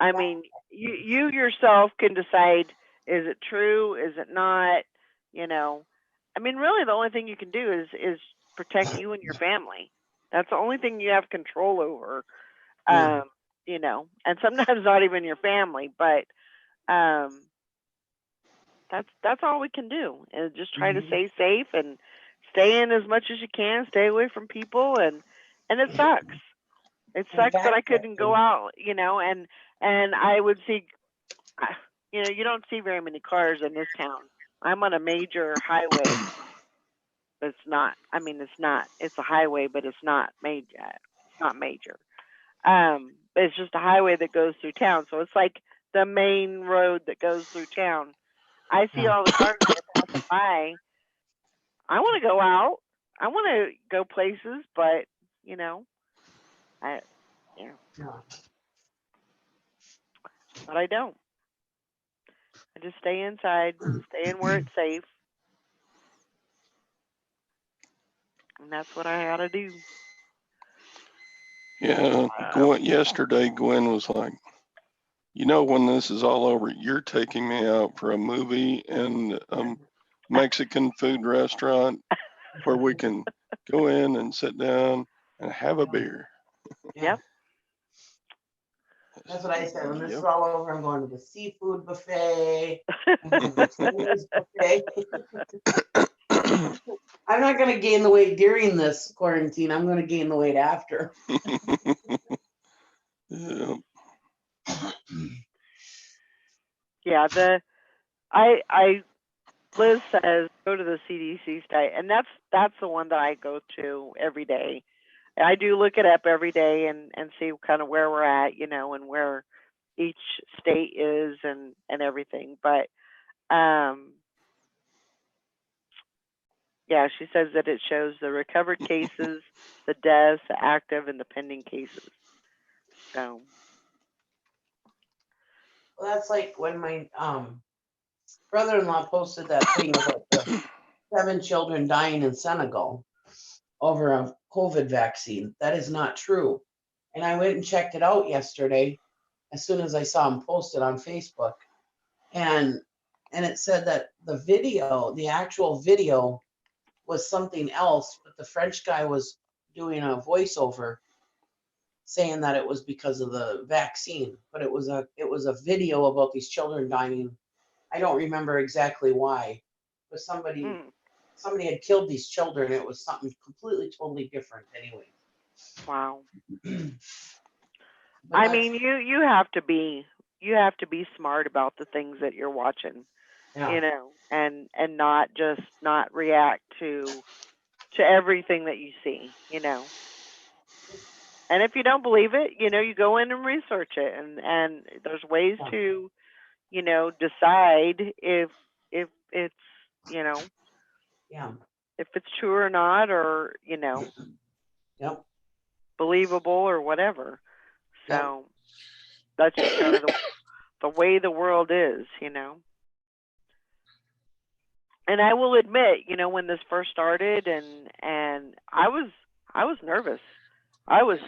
I mean, you yourself can decide: is it true? Is it not? I mean, really, the only thing you can do is protect you and your family. That's the only thing you have control over. Yeah. You know, and sometimes not even your family, but um, that's all we can do, and just try to Mhm. stay safe and stay in as much as you can, stay away from people, and it sucks. It And sucks that I fact couldn't go checking. out, you know, and I would see, you know, you don't see very many cars in this town. I'm on a major highway. It's not. I mean, it's not. It's a highway, but it's not major. It's not major. But it's just a highway that goes through town. So it's like the main road that goes through town. I see Yeah. all the cars that are passing by. I want to go out. I want to go places, but you know, I yeah, Yeah. but I don't. I just stay inside, stay in where it's safe, and that's what I gotta do. Yeah, yesterday Gwen was like, you know, when this is all over, you're taking me out for a movie and Mexican food restaurant where we can go in and sit down and have a beer. Yeah. Yep. That's what I said. When this is Yep. all over, I'm going to the seafood buffet. I'm going to the Chinese buffet. I'm not going to gain the weight during this quarantine. I'm going to gain the weight after. Yeah. Yeah, Liz says go to the CDC site, and that's the one that I go to every day. I do look it up every day and see kind of where we're at, you know, and where each state is and everything. But yeah, she says that it shows the recovered cases, the deaths, the active, and the pending cases. So Well, that's like when my brother-in-law posted that thing about the 7 children dying in Senegal over a COVID vaccine. That is not true. And I went and checked it out yesterday as soon as I saw him post it on Facebook. And it said that the actual video was something else, but the French guy was doing a voiceover saying that it was because of the vaccine, but it was a video about these children dying. I don't remember exactly why, but somebody had killed these children. It was something completely, totally different anyway. wow. But I that's, mean, you have to be smart about the things that you're watching, yeah, you know, and not just not react to everything that you see, you know. And if you don't believe it, you know, you go in and research it, and there's ways yeah, to, you know, decide if it's, you know, yeah, if it's true or not, or you know, yep, believable or whatever. yep, So that's just kind of the way the world is, you know. And I will admit, you know, when this first started, and I was nervous. I was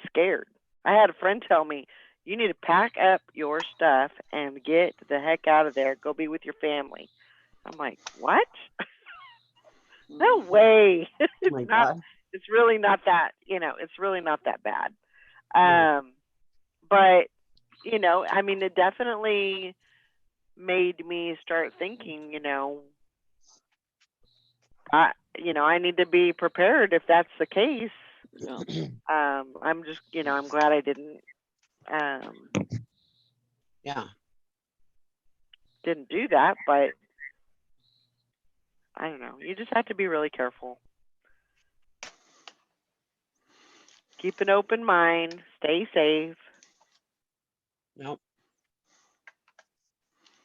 scared. I had a friend tell me, "You need to pack up your stuff and get the heck out of there. Go be with your family." I'm like, "What? No way." oh It's my not. God, It's really not that. You know, it's really not that bad. no, But you know, I mean, it definitely made me start thinking. I need to be prepared if that's the case. Yeah. I'm just, I'm glad I didn't yeah, didn't do that, but I don't know. You just have to be really careful. Keep an open mind. Stay safe. nope,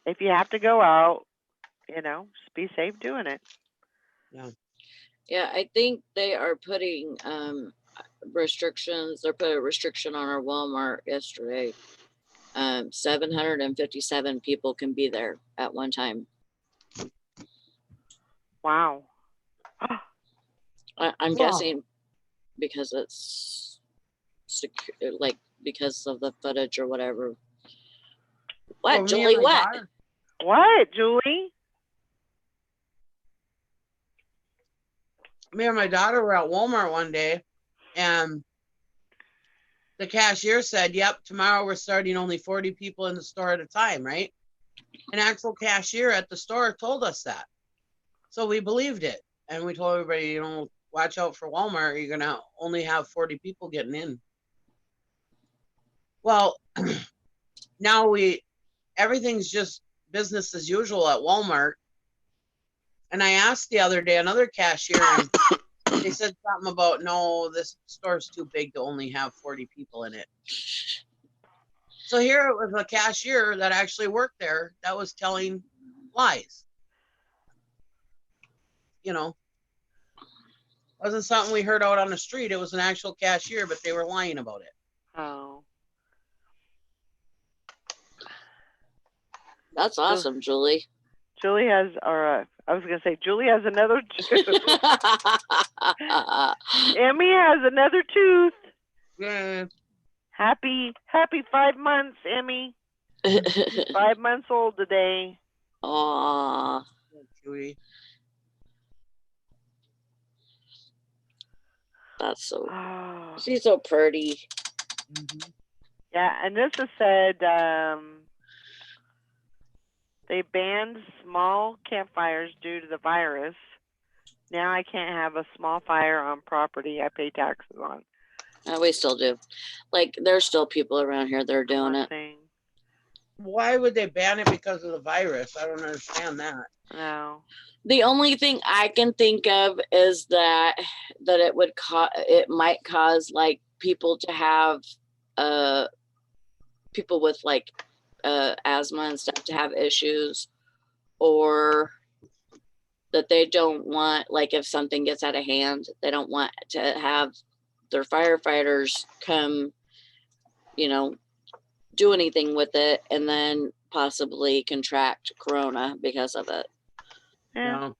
If you have to go out, just be safe doing it. yeah, Yeah, I think they are putting restrictions. They put a restriction on our Walmart yesterday. 757 people can be there at one time. Wow. I'm Wow. guessing because it's secure, like because of the footage or whatever. What, Well, me and Julie? my What? daughter- What, Julie? me and my daughter were at Walmart one day, and the cashier said, "Yep, tomorrow we're starting only 40 people in the store at a time," right? An actual cashier at the store told us that. So we believed it. And we told everybody, you know, watch out for Walmart. You're going to only have 40 people getting in. Well, now everything's just business as usual at Walmart. And I asked the other day, another cashier, and they said something about, no, this store's too big to only have 40 people in it. So here it was a cashier that actually worked there that was telling lies. You know, wasn't something we heard out on the street. It was an actual cashier, but they were lying about it. Oh. That's awesome, Julie. Julie has, or I was gonna say Julie has another tooth. Emmy has another tooth. Yeah. Happy 5 months, Emmy. 5 months old today. Aw. Judy. That's so. Oh. She's so pretty. Mm-hmm. Yeah, and this has said they banned small campfires due to the virus. Now I can't have a small fire on property I pay taxes on. We still do. Like, there's still people around here that are doing it. Thing. Why would they ban it because of the virus? I don't understand that. No. The only thing I can think of is that it might cause like people to have people with like asthma and stuff to have issues, or that they don't want, like, if something gets out of hand, they don't want to have their firefighters come, you know, do anything with it and then possibly contract corona because of it. Yeah. No.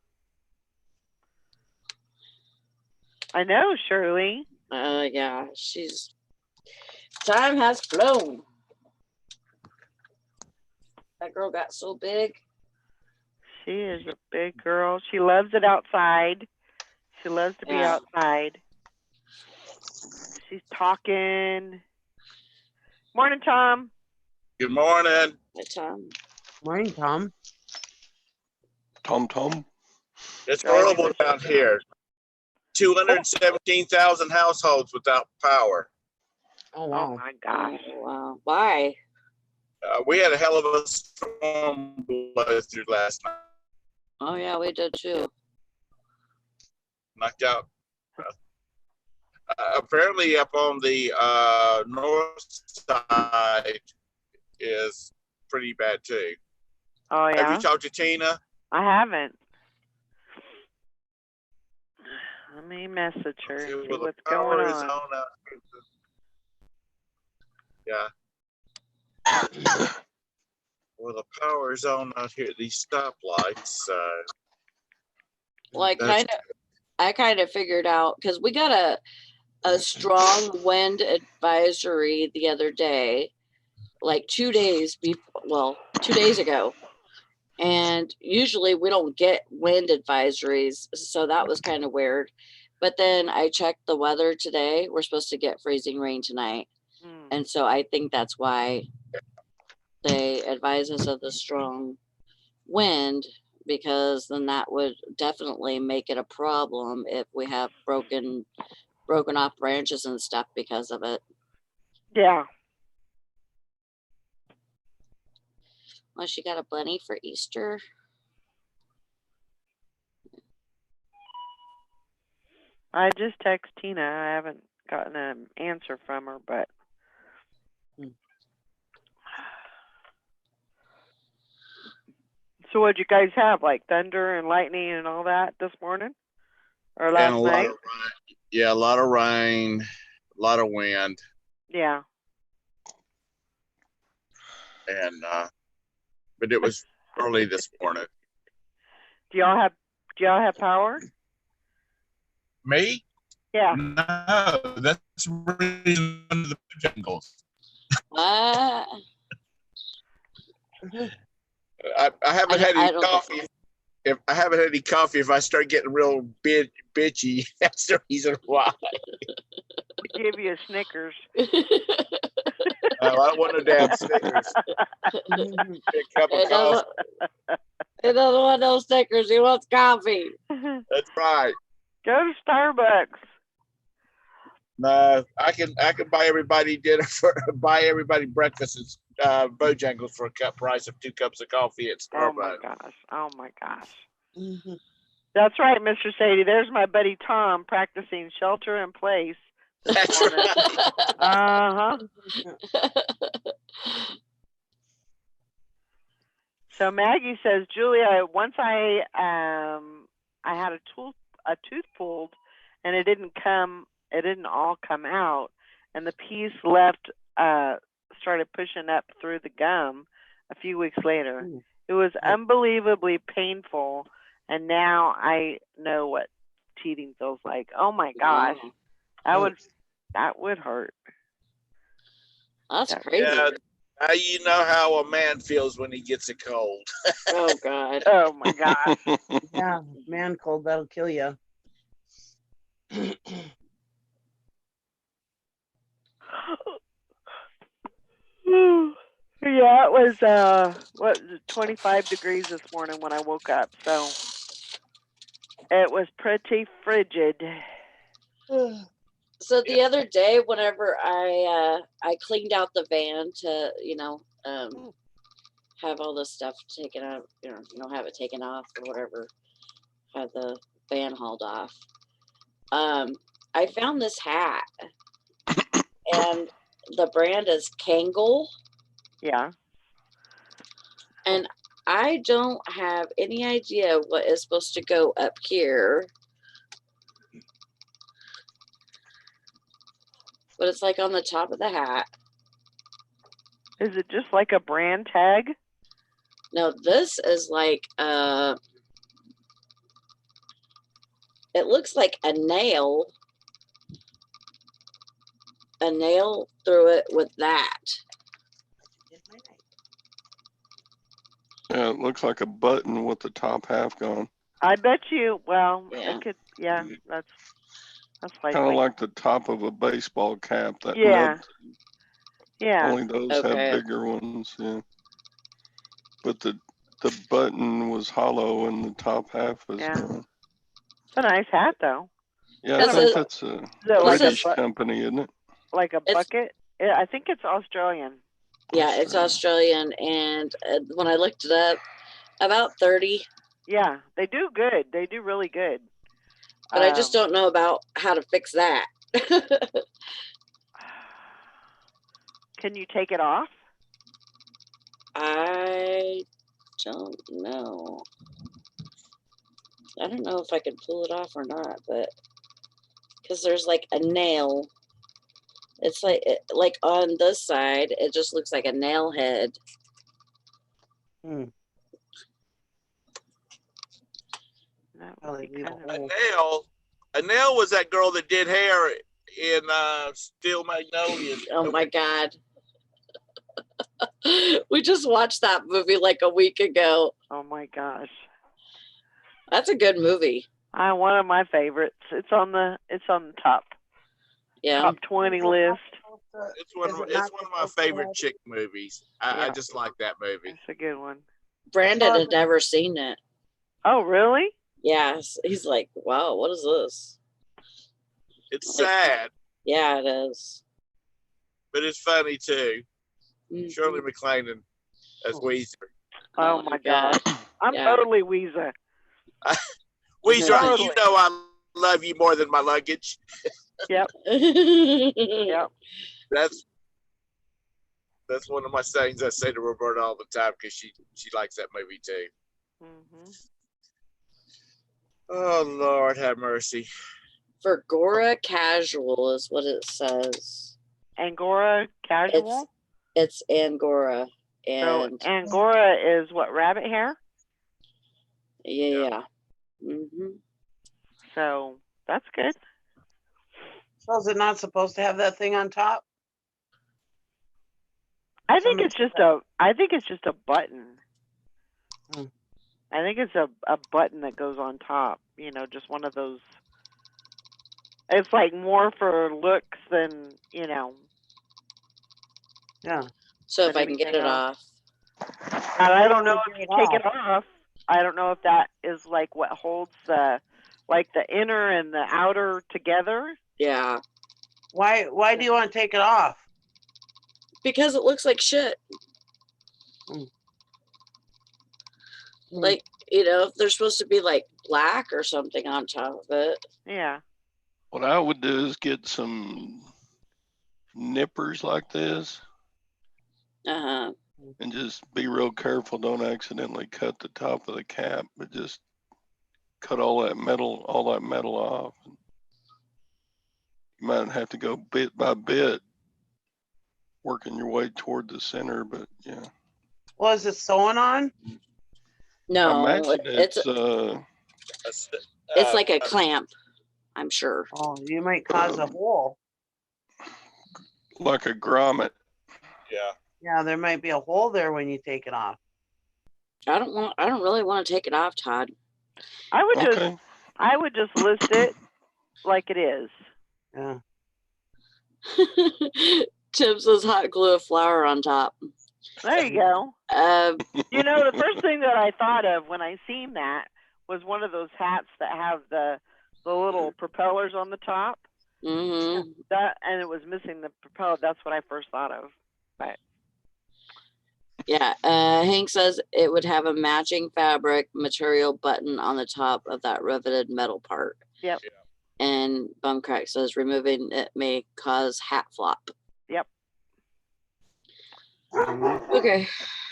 I know, Shirley. Yeah, time has flown. That girl got so big. She is a big girl. She loves it outside. She loves to be Yeah. outside. She's talking. Morning, Tom. Good morning. Hey, Tom. Morning, Tom. Tom. It's Driving horrible with- down here. 217,000 households without power. Oh, Oh wow. my gosh. Oh, wow. Why? We had a hell of a storm blizzard last night. Oh, yeah, we did too. Knocked out. Apparently, up on the north side is pretty bad too. Oh Have yeah. you talked to Tina? I haven't. Let me message her. See, See well, the what's going power is on. out Yeah. Well, the power is on out here at these stoplights. Well, That's I kind of figured out, because we got a strong wind advisory the other day, like 2 days before, well, 2 days ago. And usually we don't get wind advisories, so that was kind of weird. But then I checked the weather today. We're supposed to get freezing rain tonight. Hmm. And so I think that's why they advise us of the strong wind, because then that would definitely make it a problem if we have broken off branches and stuff because of it. Yeah. Well, she got a bunny for Easter. I just text Tina. I haven't gotten an answer from her, but so what'd you guys have? Like thunder and lightning and all that this morning? Or last and a lot night? of rain. Yeah, a lot of rain, a lot of wind, Yeah. and but it was early this morning. Do y'all have power? Me? Yeah. No, that's reason under the jungles. What? I haven't had I any don't- coffee if I haven't had any coffee, if I start getting real bitchy, that's the reason why. Give you a Snickers. I don't want no damn Snickers. A cup of It coffee. doesn't want no Snickers. He wants coffee. That's right. Go to Starbucks. No, I can buy everybody buy everybody breakfast at Bojangles for a price of 2 cups of coffee at Oh my Starbucks. gosh. Oh my gosh. Mhm. That's right, Mr. Sadie. There's my buddy Tom practicing shelter in place this That's morning. right. So Maggie says, Julia, once I had a tooth pulled, and it didn't all come out, and the piece left started pushing up through the gum a few weeks later. Ooh. It was unbelievably painful, and now I know what teething feels like. Oh my gosh, that would hurt. That's That- crazy. Yeah. Now you know how a man feels when he gets a cold. Oh God. Oh my gosh. Yeah, man cold, that'll kill you. Yeah, it was 25 degrees this morning when I woke up, so it was pretty frigid. So the other day, whenever I cleaned out the van to have all this stuff taken out, have it taken off or whatever, have the van hauled off. I found this hat, and the brand is Kangol, Yeah. and I don't have any idea what is supposed to go up here. But it's like on the top of the hat. Is it just like a brand tag? No, this is like it looks like a nail through it with that. Yeah, it looks like a button with the top half gone. I bet you. Well, Yeah. it could. Yeah, that's Kind likely. of like the top of a baseball cap. That Yeah. nub, Yeah. only those Okay. have bigger ones. Yeah. But the button was hollow and the top half was. Yeah. It's a nice hat, though. Yeah, I This think is- that's a Is it like a British bu- company, isn't it? like a It's- bucket? I think it's Australian. Yeah, it's Australian, and when I looked it up, about 30. Yeah, they do good. They do really good. But I just don't know about how to fix that. Can you take it off? I don't know. I don't know if I can pull it off or not, but because there's like a nail. It's like on this side, it just looks like a nail head. That would Probably be leave a kind of- hole. Anel was that girl that did hair in Steel Magnolias. Oh my God. We just watched that movie like a week ago. Oh my gosh. That's a good movie. One of my favorites. It's on the top Yeah. top 20 list. It's one Is of it not my supposed to favorite have- chick movies. I Yeah. just like that movie. It's a good one. Brandon had never seen it. Oh, really? Yes. He's like, wow, what is this? It's sad, Yeah, it is. but it's funny too. Mhm. Shirley MacLaine as Weezer. Oh my God. I'm Yeah. totally Weezer. Weezer, Totally. you know I love you more than my luggage. Yep. That's one of my sayings I say to Roberta all the time because she likes that movie too. Hmm. Oh Lord, have mercy. Vergora Casual is what it says. Angora casual. It's Angora. So And Angora is what, rabbit hair? yeah. Mm-hmm. So that's good. So is it not supposed to have that thing on top? I think Somebody it's just a button. I think it's a button that goes on top, you know, just one of those. It's like more for looks than, you know, Yeah. So if than I can get anything it else. off. And I You don't wanna know get if you it take it off. I don't know if that is like what holds the, like the inner and the outer together. Yeah. Why do you want to take it off? Because it looks like shit. Mm. Like, you know, they're supposed to be like black or something on top of it. Yeah. What I would do is get some nippers like this Uh-huh. and just be real careful. Don't accidentally cut the top of the cap, but just cut all that metal off. You might have to go bit by bit, working your way toward the center, but yeah. Well, is it sewing on? I No, imagine it's It's like a clamp, I'm sure. Oh, you might cause a hole. like a grommet. Yeah. Yeah, there might be a hole there when you take it off. I don't really want to take it off, Todd. I Okay. would just list it like it is. Yeah. Tim says hot glue a flower on top. There you go. Uh, You know, the first thing that I thought of when I seen that was one of those hats that have the little propellers on the top. mm-hmm. That, and it was missing the propeller. That's what I first thought of. But Yeah. Hank says it would have a matching fabric material button on the top of that riveted metal part. yep. And Bumcrack says removing it may cause hat flop. Yep. Okay.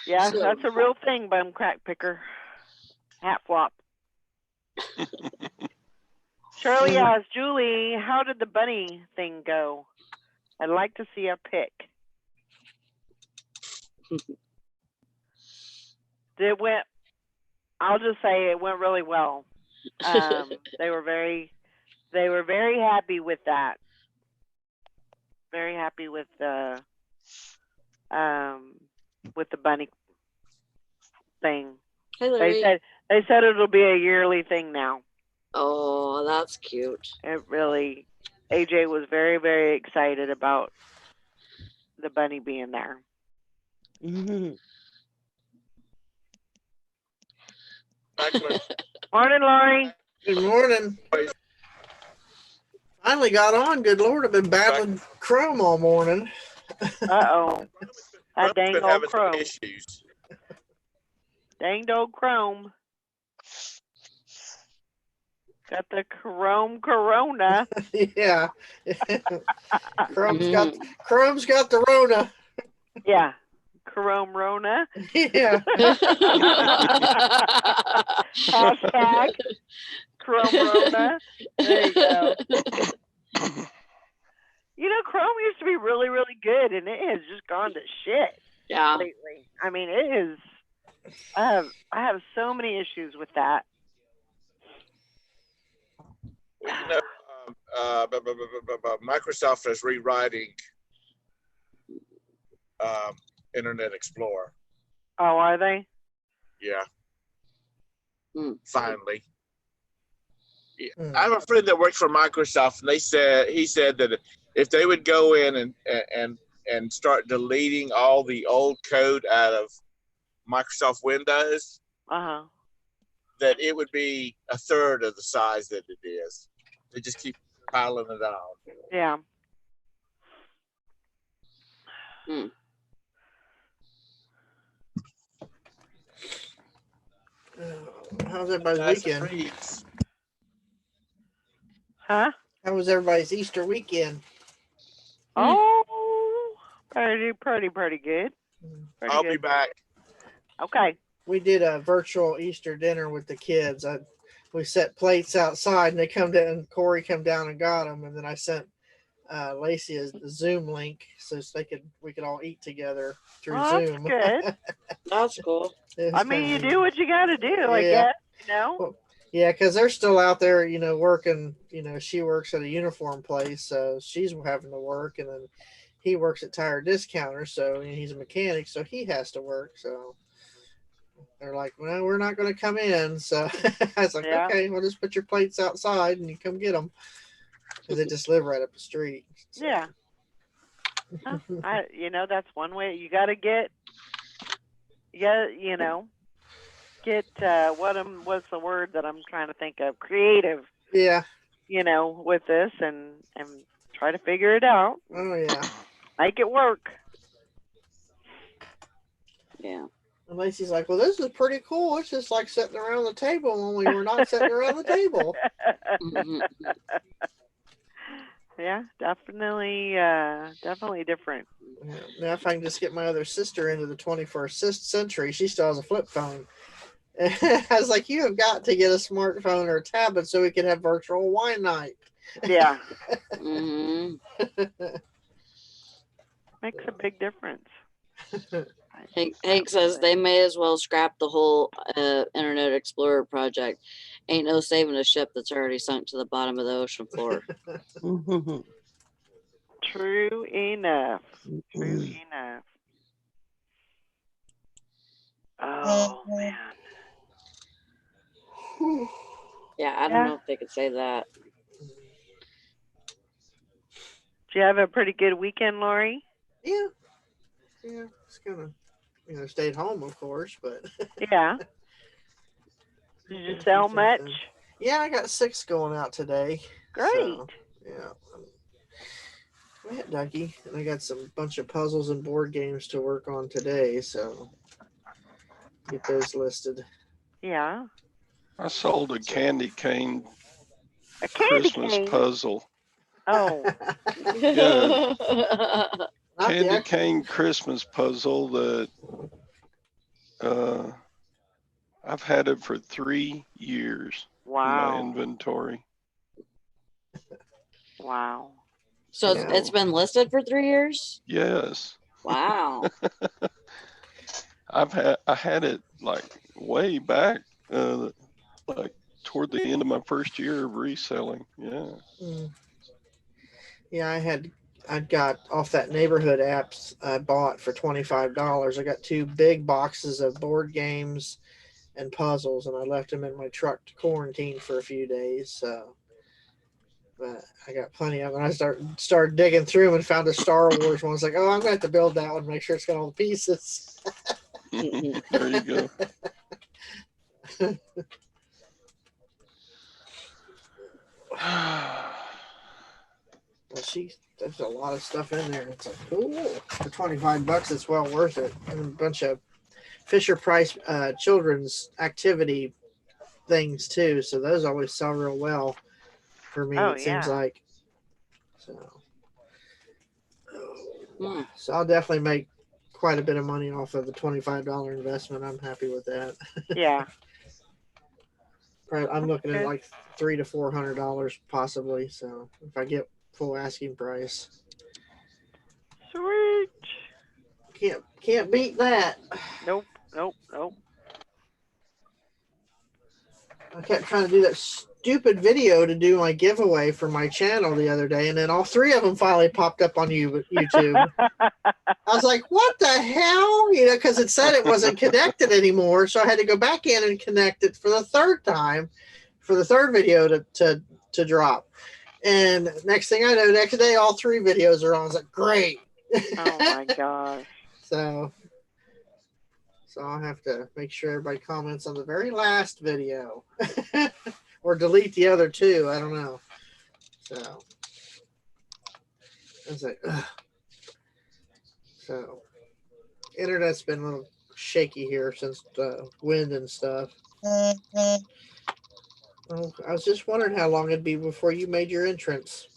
Yeah, So- that's a real thing, bum crack picker. Hat flop. Shirley asked Julie, how did the bunny thing go? I'd like to see a pic. I'll just say it went really well. They were very happy with that. Very happy with the bunny thing. Hey, Larry. They said it'll be a yearly thing now. Oh, that's cute. It really, AJ was very, very excited about the bunny being there. Morning, Lori. Good morning. Finally got on. Good Lord, I've been battling Chrome all morning. Uh-oh. That dang Been old having some Chrome. issues. Danged old Chrome. Got the Chrome Corona. Yeah. Chrome's got the Rona. Yeah. Chrome Rona. Yeah. Hashtag Chrome Rona. There you go. You know, Chrome used to be really, really good, and it has just gone to shit Yeah. lately. I mean, it is. I have so many issues with that. You know, Microsoft is rewriting Internet Explorer. Oh, are they? Yeah. Finally. Yeah. Hmm. I have a friend that works for Microsoft, and he said that if they would go in and start deleting all the old code out of Microsoft Windows, Uh-huh. that it would be a third of the size that it is. They just keep piling it on. Yeah. How's everybody's Nice weekend? trees. Huh? How was everybody's Easter weekend? Oh, pretty good. Pretty I'll good. be back. Okay. We did a virtual Easter dinner with the kids. We set plates outside, and they come down. And Corey come down and got them, and then I sent Lacey a Zoom link so we could all eat together through Oh, Zoom. that's good. That's cool. It was I mean, you kinda do what you got to do, I Yeah. guess, you know? Yeah, because they're still out there, working. She works at a uniform place, so she's having to work, and then he works at Tire Discounter, so he's a mechanic, so he has to work. So They're like, well, we're not going to come in. So I was like, Yeah. okay, we'll just put your plates outside and you come get them. Because they just live right up the street. So. Yeah. That's one way you got to get, what's the word that I'm trying to think of? Creative, Yeah. with this and try to figure it out. Oh, yeah. Make it work. Yeah. And Lacey's like, well, this is pretty cool. It's just like sitting around the table, only we're not sitting around the table. Mhm. Yeah, definitely different. Yeah. Now, if I can just get my other sister into the 21st century, she still has a flip phone. I was like, you have got to get a smartphone or a tablet so we can have virtual wine night. Yeah, Mhm. makes a big difference. Hank says they may as well scrap the whole Internet Explorer project. Ain't no saving a ship that's already sunk to the bottom of the ocean floor. True enough. True enough. Oh man. Yeah, I don't know if they could say that. Did you have a pretty good weekend, Lori? Yeah. Yeah. It's kind of, stayed home, of course, but. Yeah. Did you sell much? Yeah, I got 6 going out today. Great. So, yeah. We had Ducky, and I got some bunch of puzzles and board games to work on today, so get those listed. Yeah. I sold a candy cane A candy Christmas cane. puzzle. Oh. Yeah. Not Candy the cane Christmas puzzle that I've had it for 3 years in my Wow. inventory. Wow. So Yeah. it's been listed for 3 years? Yes. Wow. I had it like way back, like toward the end of my first year of reselling. Yeah. Yeah, I got off that neighborhood apps I bought for $25. I got 2 big boxes of board games and puzzles, and I left them in my truck to quarantine for a few days. So, but I got plenty of them. I started digging through them and found a Star Wars one. I was like, oh, I'm gonna have to build that one, make sure it's got all the pieces. There you go. Well, there's a lot of stuff in there. It's like, cool. For $25, it's well worth it. And a bunch of Fisher Price children's activity things too. So those always sell real well for me. Oh, It seems like. Hmm. So I'll definitely make quite a bit of money off of the $25 investment. I'm happy with that. Yeah. I'm looking at good. like $300 to $400 possibly. So if I get full asking price, Sweet. can't beat that. Nope. I kept trying to do that stupid video to do my giveaway for my channel the other day, and then all 3 of them finally popped up on YouTube. I was like, what the hell? Because it said it wasn't connected anymore, so I had to go back in and connect it for the 3rd time for the 3rd video to drop. And next thing I know, next day all 3 videos are on. I was like, great. Oh my gosh. So I'll have to make sure everybody comments on the very last video or delete the other 2. I don't know. So I was like, ugh. So internet's been a little shaky here since the wind and stuff. Well, I was just wondering how long it'd be before you made your entrance.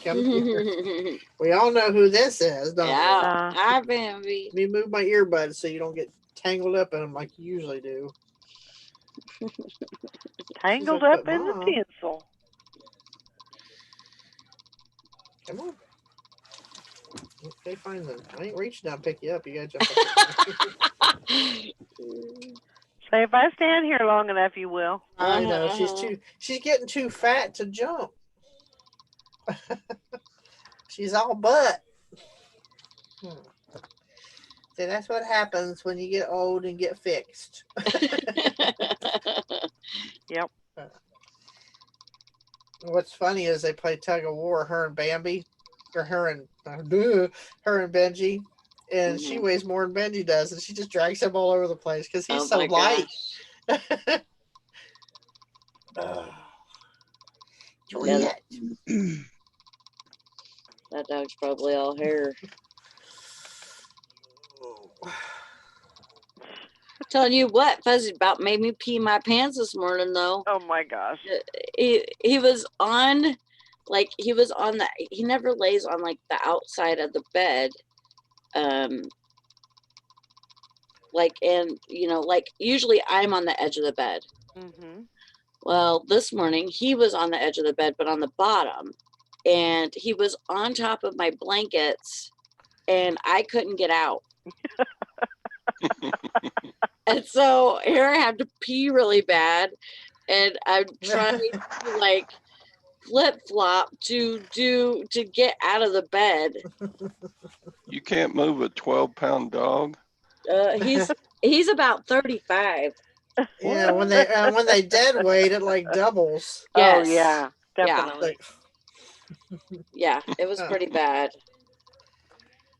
Come here. We all know who this is, don't Yeah. Hi, Bambi. we? Let me move my earbuds so you don't get tangled up in them like you usually do. Tangled like, up "But in the Mom." tinsel. Come on. Okay, fine then. I ain't reaching down to pick you up. You gotta jump up. Say if I stand here long enough, you will. I know she's getting too fat to jump. She's all butt. say that's what happens when you get old and get fixed. Yep. What's funny is they play tug of war, her and Bambi, or her and Benji, and she Mhm. weighs more than Benji does, and she just drags him all over the place because he's Oh so my light. gosh. Yeah, that dog's probably all hair. Telling you what, Fuzzy about made me pee my pants this morning though. Oh my gosh. He was on, like he never lays on like the outside of the bed. Like, and like usually I'm on the edge of the bed. Mhm. Well, this morning he was on the edge of the bed, but on the bottom, and he was on top of my blankets, and I couldn't get out. And so here I have to pee really bad, and I'm trying to like flip flop to get out of the bed. You can't move a 12-pound dog. He's about 35. Yeah, when they dead weight, it like doubles. Oh Yes. yeah, Yeah. definitely. Like, Yeah, it was pretty bad.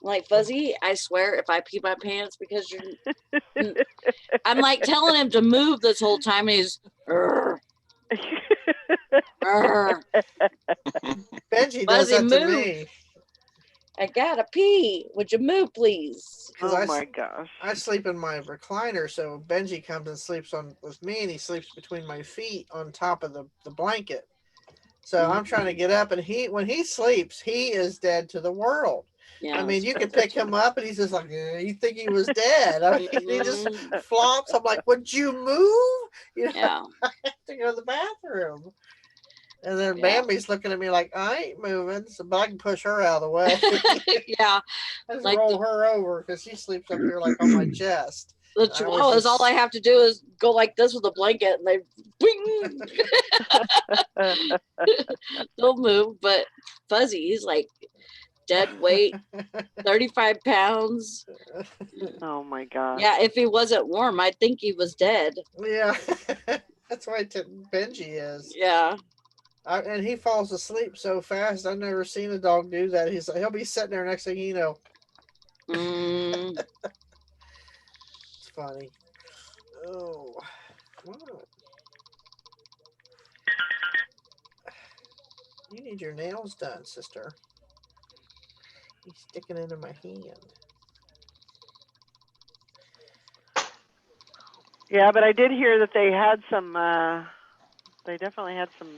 Like, Fuzzy, I swear if I pee my pants because I'm like telling him to move this whole time, and he's "Urgh, urgh." Benji does Fuzzy, that to move. me I gotta pee. Would you move, please? because Oh my gosh. I sleep in my recliner, so Benji comes and sleeps on with me, and he sleeps between my feet on top of the blanket. So I'm trying to get up, and when he sleeps, he is dead to the world. Yeah. I mean, you can pick him up, and he's just like, you think he was dead. I mean, he just flops. I'm like, would you move? You know, Yeah. I have to go to the bathroom. And then Yeah. Bambi's looking at me like, I ain't moving, so but I can push her out of the way. Yeah. I just Like roll her over because she sleeps up here like on my chest. The I always chihuahuas, just- all I have to do is go like this with a blanket, and they bing, they'll move. But Fuzzy, he's like dead weight, 35 pounds. Oh my gosh. Yeah, if he wasn't warm, I'd think he was dead. Yeah, that's why Benji is. Yeah. And he falls asleep so fast. I've never seen a dog do that. He'll be sitting there, next thing you know. Mm, It's funny. Oh, what? You need your nails done, sister. He's sticking into my hand. Yeah, but I did hear that they had some. They definitely had some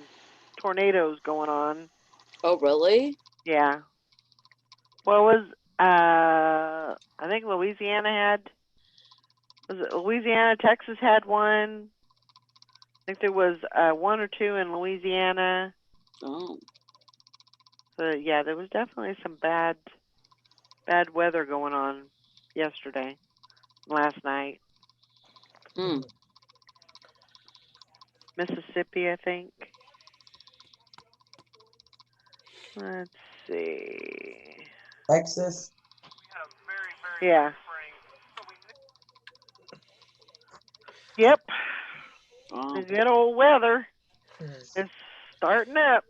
tornadoes going on. oh, really? Yeah. What was? I think Louisiana had. Was it Louisiana? Texas had one. I think there was one or two in Louisiana. Oh. So yeah, there was definitely some bad weather going on yesterday, last night. Hmm. Mississippi, I think. Let's see. Texas. Yeah. Yep. Oh. The good old weather is starting up.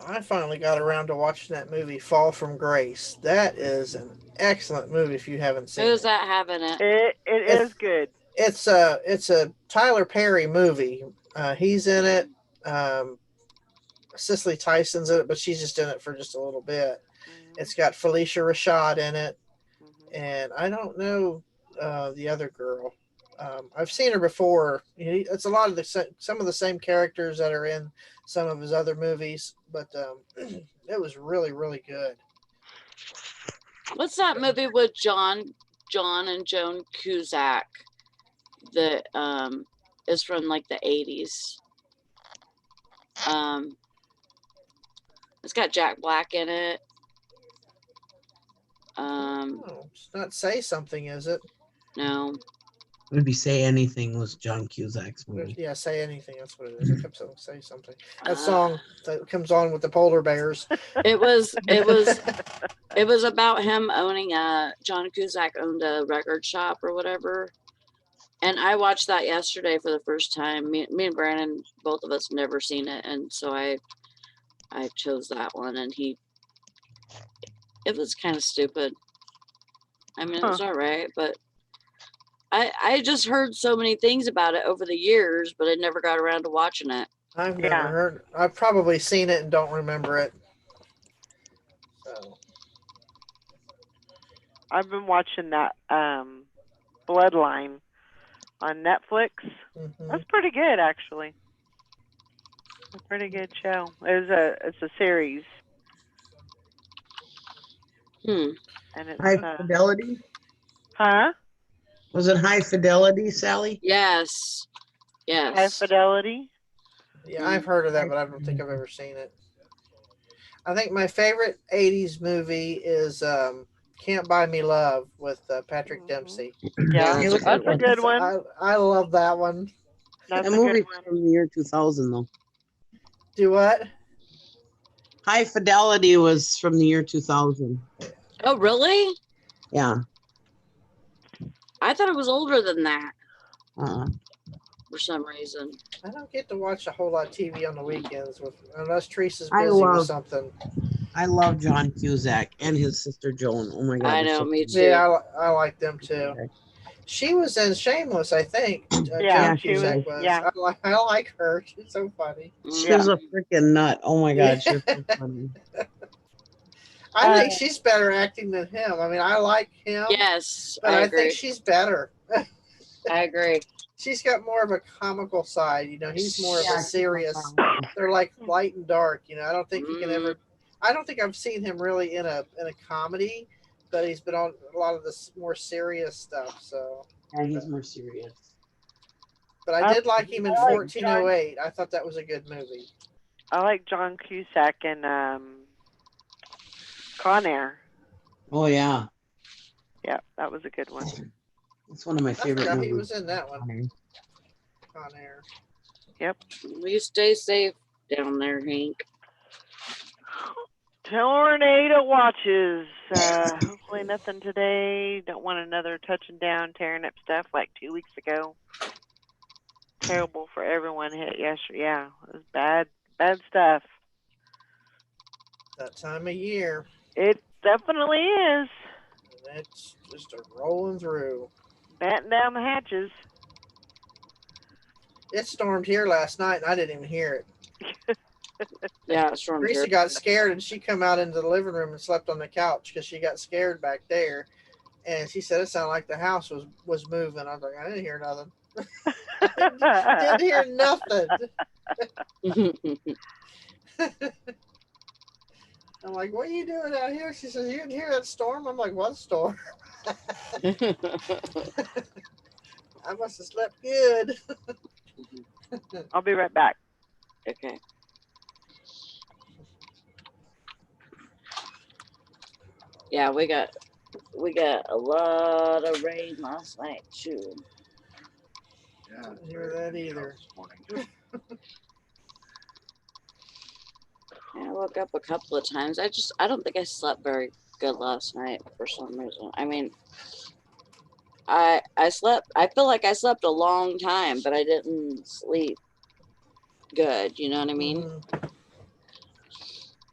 I finally got around to watching that movie, Fall from Grace. That is an excellent movie if you haven't seen Who's it. that having it? It is good. It's a Tyler Perry movie. He's in it. Cicely Tyson's in it, but she's just in it for just a little bit. It's got Felicia Rashad in it, and I don't know the other girl. I've seen her before. It's a lot of some of the same characters that are in some of his other movies, but it was really, really good. What's that movie with John and Joan Cusack that is from like the 80s? It's got Jack Black in it. It's not Say Something, is it? No. Maybe Say Anything was John Cusack's movie. Yeah, Say Anything. That's what it is. I kept saying Say Something. That Uh, song that comes on with the polar bears. It was about him owning John Cusack owned a record shop or whatever. And I watched that yesterday for the first time. Me and Brandon, both of us never seen it, and so I chose that one. And it was kind of stupid. I mean, it was all right, but I just heard so many things about it over the years, but I never got around to watching it. I've never Yeah. heard. I've probably seen it and don't remember it. So I've been watching that Bloodline on Netflix. mhm. That's pretty good, actually. A pretty good show. It's a series, Hmm. and it's High Fidelity? huh? Was it High Fidelity, Sally? Yes. Yes. High Fidelity. Yeah, I've heard of that, but I don't think I've ever seen it. I think my favorite '80s movie is "Can't Buy Me Love" with Patrick Dempsey. Yeah, that's a that's a good one. I love that one. That's That a movie good was one. from the year 2000, though. Do what? High Fidelity was from the year 2000. Oh, really? Yeah. I thought it was older than that Uh, for some reason. I don't get to watch a whole lot of TV on the weekends unless Teresa's I busy with love- something. I love John Cusack and his sister Joan. Oh my God. I they're know, so me cute. too. Yeah, I like them too. Okay. She was in Shameless, I think. Yeah, Joan she was- Cusack was. yeah. I like her. She's so funny. She was a freaking nut. Oh my God. She was so funny. I think she's better acting than him. I mean, I like him, Yes, but I I agree. think she's better. I agree. She's got more of a comical side. You know, he's more of Yeah, a serious. she's They're like light and dark. You know, I don't think he can Mm. ever. I don't think I've seen him really in a comedy, but he's been on a lot of this more serious stuff. So, Yeah, he's more serious. but I did like him in I like 1408. I thought that was a good movie. I like John Cusack and Con Air. Oh yeah. Yeah, that was a good one. It's one of my I favorite forgot he movies. was in that one. Con Air. You stay safe down there, Hank. Tell Renee to watches. Hopefully nothing today. Don't want another touching down, tearing up stuff like 2 weeks ago. Terrible for everyone hit yesterday. Yeah, it was bad stuff. That time of year. It definitely is. And it's just a rolling through. Batten down the hatches. It stormed here last night, and I didn't even hear it. Yeah, storm. Teresa got scared, and she come out into the living room and slept on the couch because she got scared back there. And she said it sounded like the house was moving. I was like, I didn't hear nothing. Didn't hear nothing. I'm like, what are you doing out here? She says, you didn't hear that storm? I'm like, what storm? I must have slept good. I'll be right back. Okay. Yeah, we got a lot of rain last night too. I didn't hear that either. Yeah, I woke up a couple of times. I don't think I slept very good last night for some reason. I mean, I feel like I slept a long time, but I didn't sleep good. You know what I mean? Mhm.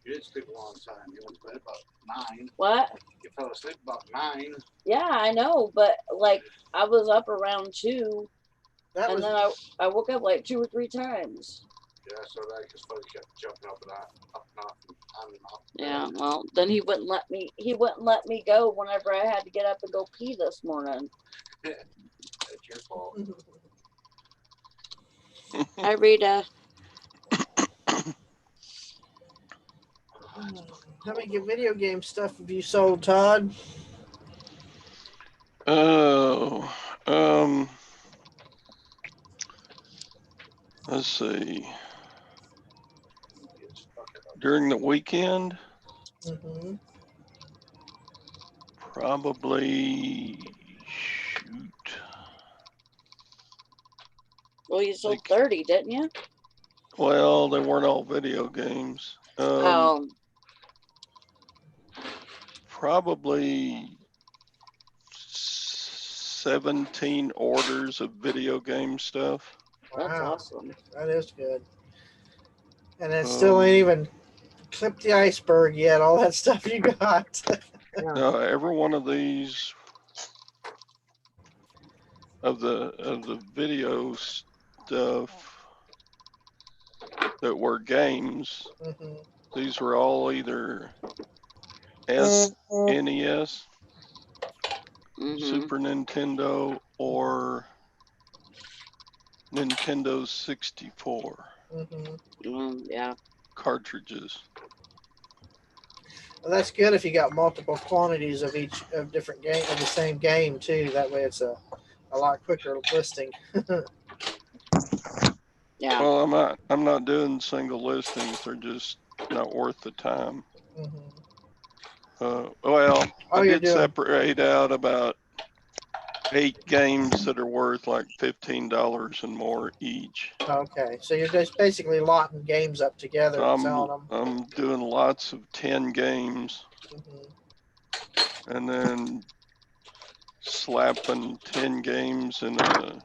You did sleep a long time. You went to bed about 9. What? You fell asleep about 9. Yeah, I know, but like I was up around 2, That and was then I woke up like 2 or 3 times. Yeah, so that just felt kept jumping up and off and on and off. Yeah, well, then he wouldn't let me go whenever I had to get up and go pee this morning. It's your fault. Hi, Rita. How many video game stuff have you sold, Todd? Oh, let's see. During the weekend, Mm-hmm. probably shoot. Well, you sold Like- 30, didn't you? Well, they weren't all video games. Oh, Probably 17 orders of video game stuff. that's Wow, awesome. that is good. And it still ain't even clipped the iceberg yet. All that stuff you got. Every one of these of the video stuff that were games, hmm these were all either SNES, Hmm. Super Nintendo, or Nintendo 64 hmm Yeah. cartridges. Well, that's good if you got multiple quantities of each of different game of the same game too. That way, it's a lot quicker listing. Yeah. Well, I'm not doing single listings. They're just not worth the time. hmm Well, Oh, I you're did doing separate out about 8 games that are worth like $15 and more each. okay. So you're just basically lotting games up together So and selling them. I'm doing lots of 10 games and then slapping 10 games in a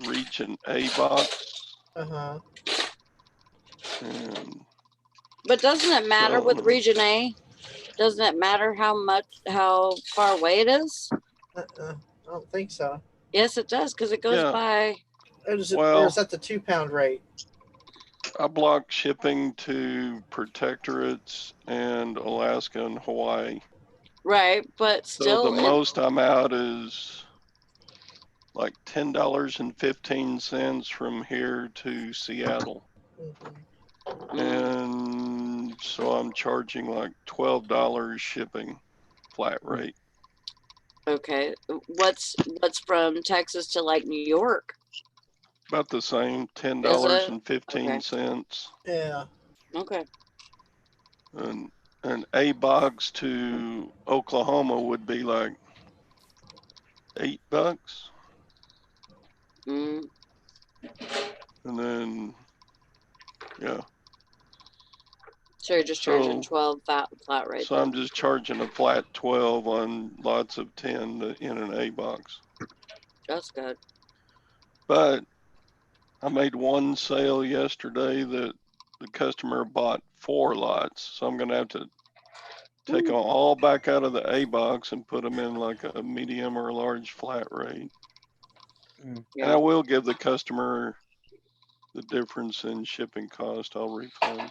region A box. Uh-huh. And But doesn't it matter with So- Region A? Doesn't it matter how far away it is? I don't think so. Yes, it does, because it goes Yeah. by. Or is, it, Well- or is that the 2-pound rate? I block shipping to protectorates and Alaska and Hawaii. Right, but So still, the most I'm out is like $10.15 from here to Seattle. hmm And so I'm charging like $12 shipping flat rate. okay. What's from Texas to like New York? About the same, $10.15. Yeah. Okay. And an A box to Oklahoma would be like $8. Mm, And then, yeah, so you're just charging So- 12 flat rate. so I'm just charging a flat 12 on lots of 10 in an A box. That's good. But I made one sale yesterday that the customer bought 4 lots. So I'm gonna have to take them all back out of the A box and put them in like a medium or large flat rate. And I Yeah. will give the customer the difference in shipping cost. I'll refund.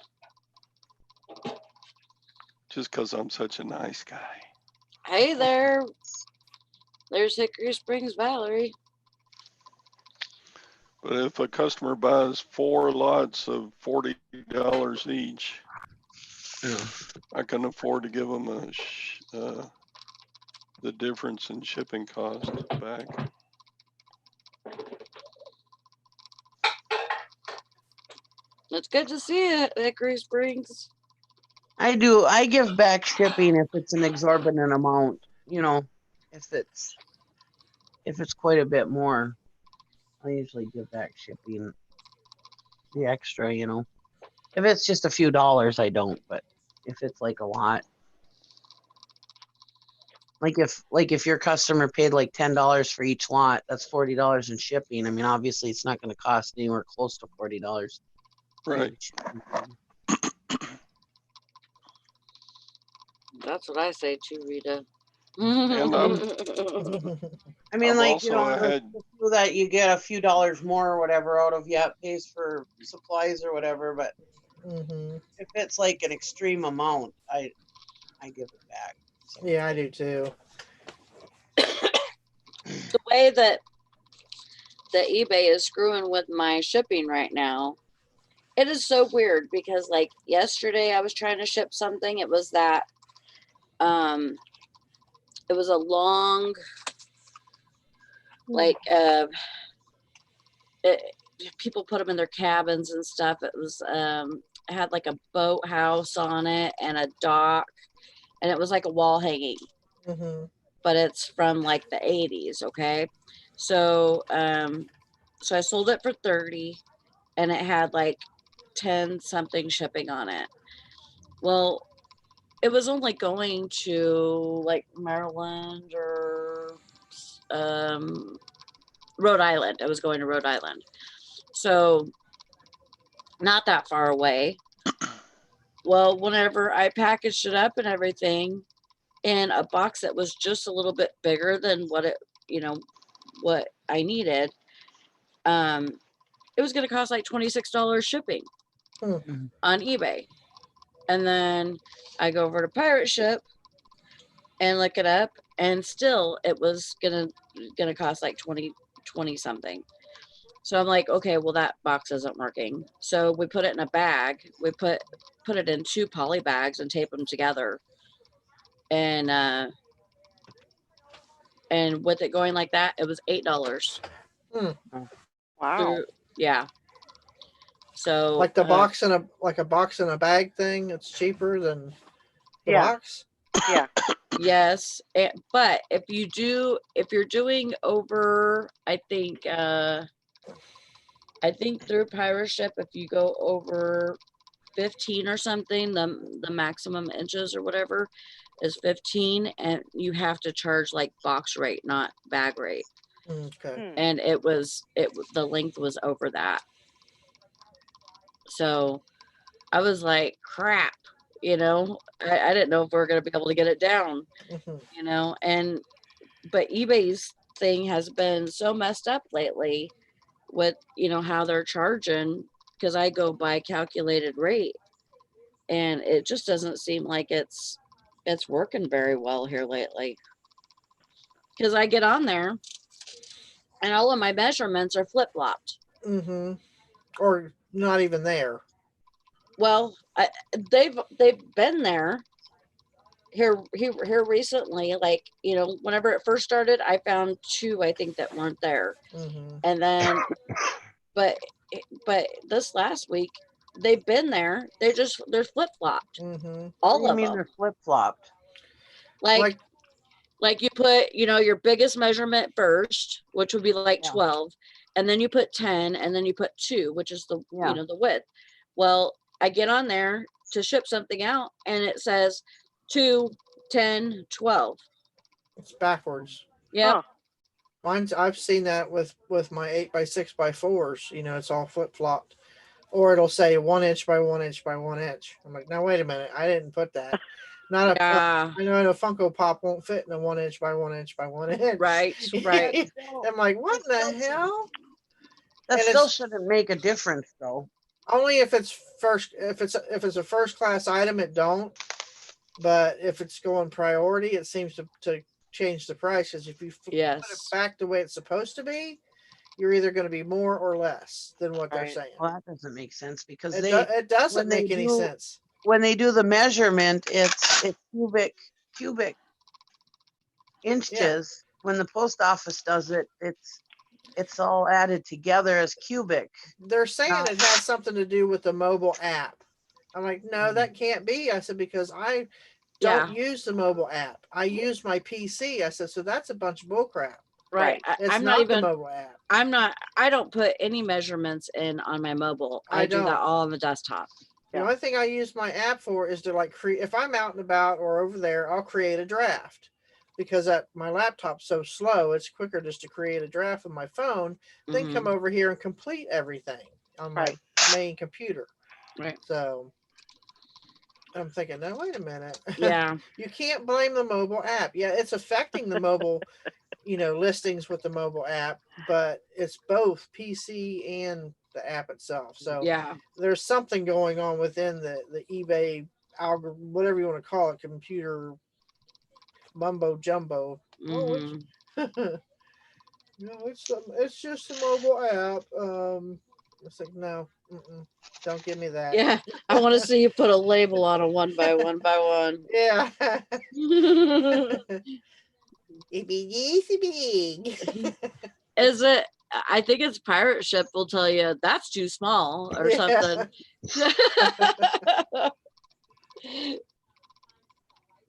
Just because I'm such a nice guy. Hey there. There's Hickory Springs Valerie. But if a customer buys 4 lots of $40 each, I can afford to give them the difference in shipping cost back. It's good to see you, Hickory Springs. I do. I give back shipping if it's an exorbitant amount. You know, if it's quite a bit more, I usually give back shipping the extra. You know, if it's just a few dollars, I don't. But if it's like a lot, like if your customer paid like $10 for each lot, that's $40 in shipping. I mean, obviously, it's not going to cost anywhere close to $40. Right. That's what I say too, Rita. And I mean, I've like, you know, also had- the few that you get a few dollars more or whatever out of, yeah, it pays for supplies or whatever. But hmm if it's like an extreme amount, I give it back. So, Yeah, I do too. The way that eBay is screwing with my shipping right now, it is so weird because like yesterday I was trying to ship something. It was that it was a long like people put them in their cabins and stuff. It was it had like a boathouse on it and a dock, and it was like a wall hanging, hmm but it's from like the 80s. Okay, so So I sold it for 30 and it had like 10 something shipping on it. Well, it was only going to like Maryland or Rhode Island. I was going to Rhode Island. So not that far away. Well, whenever I packaged it up and everything in a box that was just a little bit bigger than what it, what I needed, it was going to cost like $26 shipping Hmm. on eBay. And then I go over to Pirate Ship and look it up, and still it was gonna cost like 20 something. So I'm like, okay, well that box isn't working. So we put it in a bag. We put it in 2 poly bags and tape them together. And with it going like that, it was $8. Wow. Yeah. So Like the box in a box in a bag thing. It's cheaper than the Yeah. box. Yeah. yes, but if you're doing over, I think through Pirate Ship, if you go over 15 or something, the maximum inches or whatever is 15, and you have to charge like box rate, not bag rate. Okay. And the length was over that. So I was like, crap, I didn't know if we were going to be able to get it down, Mhm. but eBay's thing has been so messed up lately with, how they're charging, because I go by calculated rate, and it just doesn't seem like it's working very well here lately. Because I get on there and all of my measurements are flip-flopped. Mhm. Or not even there. Well, they've been there here recently. Like, whenever it first started, I found 2, I think, that weren't there. Mhm. And then, but this last week, they've been there. They're flip-flopped. Mhm. What All do you of mean them. they're flip flopped? Like you put, your biggest measurement first, which would be like Yeah. 12, and then you put 10, and then you put 2, which is the, Yeah. the width. Well, I get on there to ship something out and it says 2, 10, 12. It's backwards. Yep. Mine's. I've seen that with my 8x6x4s. It's all flip flopped, or it'll say 1 inch by 1 inch by 1 inch. I'm like, now wait a minute, I didn't put that. Not a. Yeah. I know a Funko Pop won't fit in a 1 inch by 1 inch by 1 inch. Right. Right. I'm like, what in the hell? That And still it's shouldn't make a difference, though. only if it's first. If it's a first class item, it don't. But if it's going priority, it seems to change the price. Because if you put it Yes. back the way it's supposed to be, you're either going to be more or less than what they're Right. saying. Well, that doesn't make sense because It doesn't when they make any do- sense. when they do the measurement, it's cubic inches. When the post office does it, it's all added together as cubic. They're saying No. it has something to do with the mobile app. I'm like, no, Mm. that can't be. I said, because I don't use the mobile app. I use my PC. I said, so that's a bunch of bullcrap. Right. It's I'm not not the even. mobile app. I don't put any measurements in on my mobile. I I do that don't. all on the desktop. The only thing I use my app for is to create. If I'm out and about or over there, I'll create a draft, because my laptop's so slow. It's quicker just to create a draft with my phone, then come over here and complete everything on my main computer. Right. So I'm thinking, now wait a minute. Yeah. You can't blame the mobile app. Yeah, it's affecting the mobile, listings with the mobile app, but it's both PC and the app itself. So Yeah. there's something going on within the eBay algorithm, whatever you want to call it, computer mumbo jumbo. Mhm. It's just a mobile app. It's like, no, don't give me that. Yeah. I want to see you put a label on a 1 by 1 by 1. Yeah. It'd be easy big. Is it? I think it's Pirate Ship will tell you that's too small or something.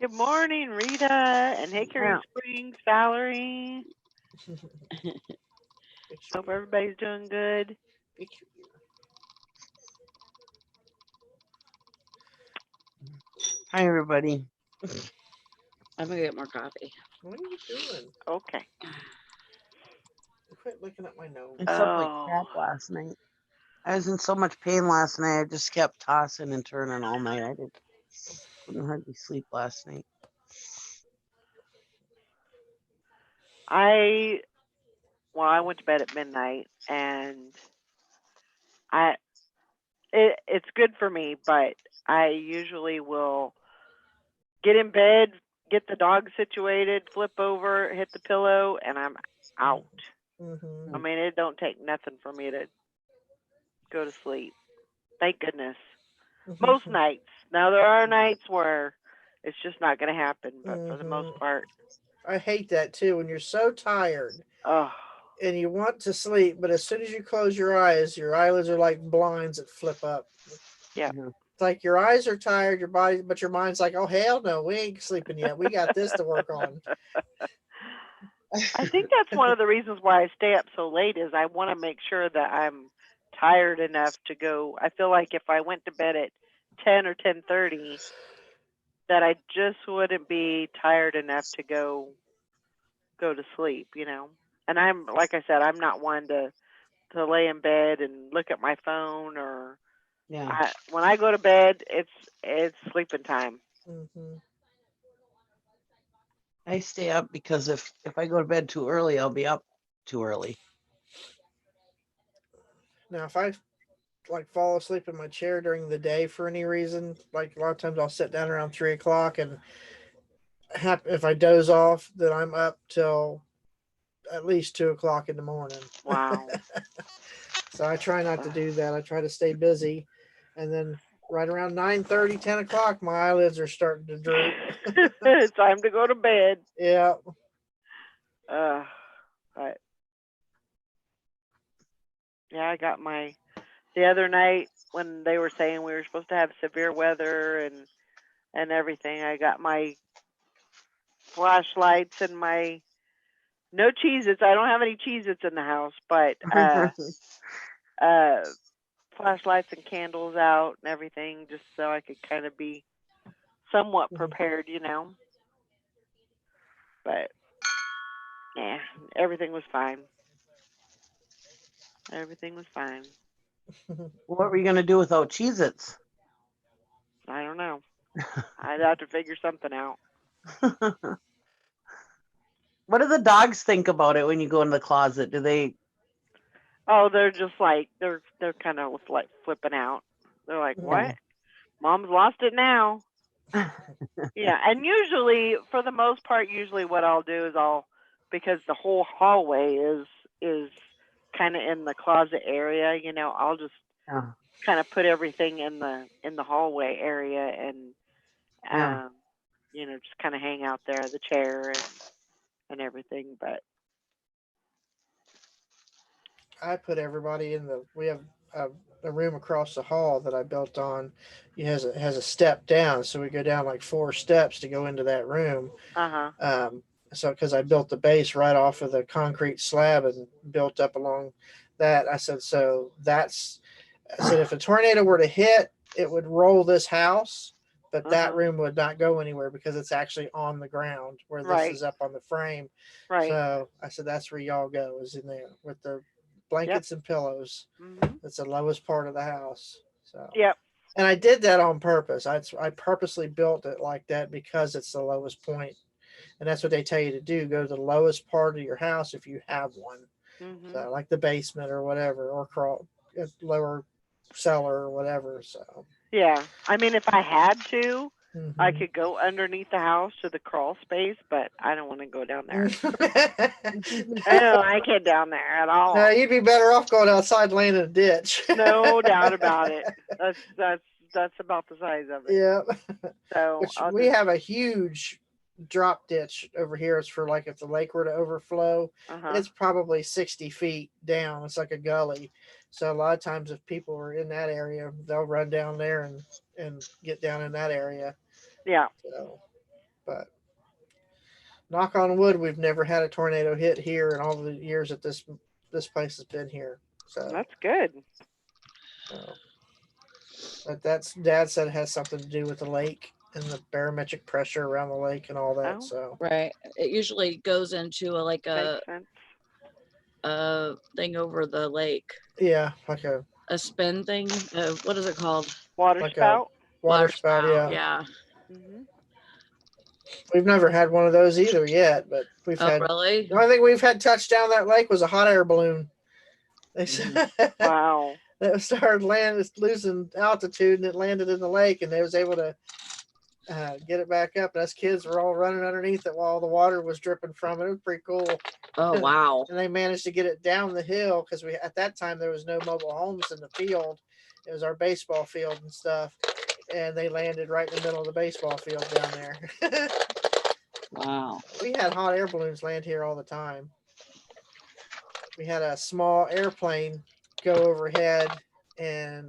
Good morning, Rita and Hickory Yeah. Springs, Valerie. Hope everybody's doing good. Hi, everybody. I'm gonna get more coffee. What are you doing? Okay. Quit looking at my nose. I slept like crap Oh. last night. I was in so much pain last night. I just kept tossing and turning all night. Couldn't hardly sleep last night. I went to bed at midnight, and it's good for me, but I usually will get in bed, get the dog situated, flip over, hit the pillow, and I'm out. Mm-hmm. I mean, it don't take nothing for me to go to sleep. Thank goodness. Most nights. Now there are nights where it's just not going to happen, but for the most part, I hate that too. When you're so tired oh, and you want to sleep, but as soon as you close your eyes, your eyelids are like blinds that flip up. yeah. It's like your eyes are tired, your body, but your mind's like, oh hell no, we ain't sleeping yet. We got this to work on. I think that's one of the reasons why I stay up so late is I want to make sure that I'm tired enough to go. I feel like if I went to bed at 10 or 10:30, that I just wouldn't be tired enough to go to sleep, you know. And I'm like I said, I'm not one to lay in bed and look at my phone or Yeah. when I go to bed, it's sleeping time. Mm-hmm. I stay up because if I go to bed too early, I'll be up too early. Now, if I like fall asleep in my chair during the day for any reason, like a lot of times I'll sit down around 3 o'clock and if I doze off, then I'm up till at least 2 o'clock in the morning. Wow. So I try not to do that. I try to stay busy, and then right around 9:30, 10 o'clock, my eyelids are starting to droop. It's time to go to bed. Yeah. But yeah, I got the other night when they were saying we were supposed to have severe weather and everything. I got my flashlights and my no Cheez-Its. I don't have any Cheez-Its in the house, but flashlights and candles out and everything, just so I could kind of be somewhat prepared, you know. But yeah, everything was fine. Everything was fine. What were you gonna do without Cheez-Its? I don't know. I'd have to figure something out. What do the dogs think about it when you go in the closet? Do they? Oh, they're just like they're kind of like flipping out. They're like, "What? Mom's lost it now." Yeah, and usually, for the most part, usually what I'll do is because the whole hallway is kind of in the closet area, you know, I'll just kind of put everything in the hallway area and you know, just kind of hang out there, the chair and everything. But I put everybody we have a room across the hall that I built on. It has a step down, so we go down like 4 steps to go into that room. So because I built the base right off of the concrete slab and built up along that, I said if a tornado were to hit, it would roll this house, but that room would not go anywhere because it's actually on the ground where this is up on the frame. Right. So I said that's where y'all go, is in there with the blankets and pillows. That's the lowest part of the house. So and I did that on purpose. I purposely built it like that because it's the lowest point, and that's what they tell you to do. Go to the lowest part of your house if you have one. So like the basement or whatever, or lower cellar or whatever. So yeah, I mean, if I had to, I could go underneath the house to the crawl space, but I don't want to go down there. I don't like it down there at all. No, you'd be better off going outside, laying in a ditch. No doubt about it. That's about the size of it. Yeah. So we have a huge drop ditch over here. It's for like if the lake were to overflow, it's probably 60 feet down. It's like a gully. So a lot of times if people are in that area, they'll run down there and get down in that area. Yeah. So, but knock on wood, we've never had a tornado hit here in all the years that this this place has been here. So, That's good. but that's Dad said it has something to do with the lake and the barometric pressure around the lake and all that. Oh. So, Right. It usually goes into a like Makes sense. a thing over the lake, yeah, like a spin thing. What is it called? Water like a spout. water spout. Yeah. Yeah. Hmm. We've never had one of those either yet, but we've Oh, had. really? The only thing we've had touch down that lake was a hot air balloon. They said Wow. that started losing altitude, and it landed in the lake, and they was able to get it back up. And us kids were all running underneath it while the water was dripping from it. It was pretty cool. Oh, wow. And they managed to get it down the hill because we at that time there was no mobile homes in the field. It was our baseball field and stuff, and they landed right in the middle of the baseball field down there. Wow. We had hot air balloons land here all the time. We had a small airplane go overhead and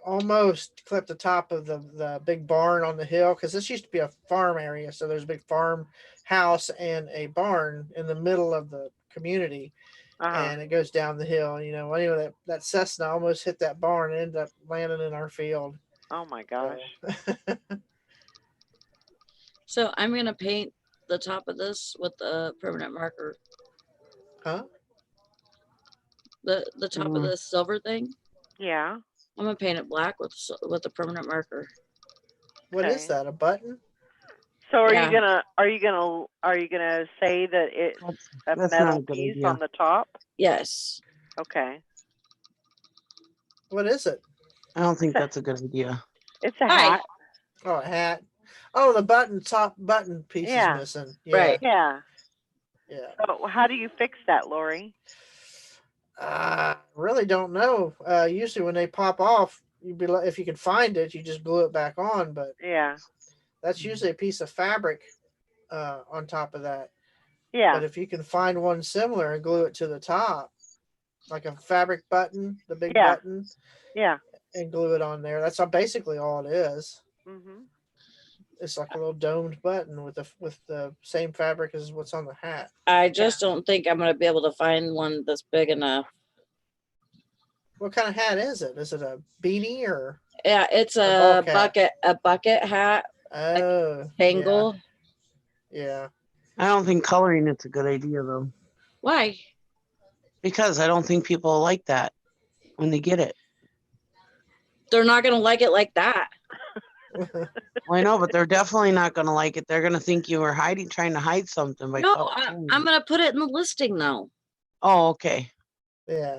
almost clipped the top of the big barn on the hill, because this used to be a farm area. So there's a big farm house and a barn in the middle of the community. And it goes down the hill. Anyway, that Cessna almost hit that barn and ended up landing in our field. Oh my gosh. So I'm going to paint the top of this with a permanent marker. Huh? The top of this silver thing. Yeah. I'm going to paint it black with a permanent marker. What is Okay. that? A button? So are Yeah. you gonna say that it's a That's not metal a good piece idea. on the top? Yes. Okay. What is it? I don't think that's a good idea. It's a Hi. hat. Oh, a hat. Oh, the top button piece Yeah. is missing. Yeah. Right. Yeah. Yeah. So how do you fix that, Lori? Really don't know. Usually when they pop off, if you can find it, you just glue it back on. But Yeah. that's usually a piece of fabric on top of that. Yeah. But if you can find one similar and glue it to the top, like a fabric button, the big Yeah. button, Yeah. and glue it on there. That's basically all it is. Mhm. It's like a little domed button with the same fabric as what's on the hat. I just don't think I'm going to be able to find one that's big enough. What kind of hat is it? Is it a beanie or? Yeah, it's A a ball cap. bucket hat, Oh, tangle. yeah. I don't think coloring it's a good idea though, Why? because I don't think people like that when they get it. They're not going to like it like that. Well, I know, but they're definitely not going to like it. They're going to think you were trying to hide something by No, coloring I'm it. going to put it in the listing though. Oh, okay. Yeah.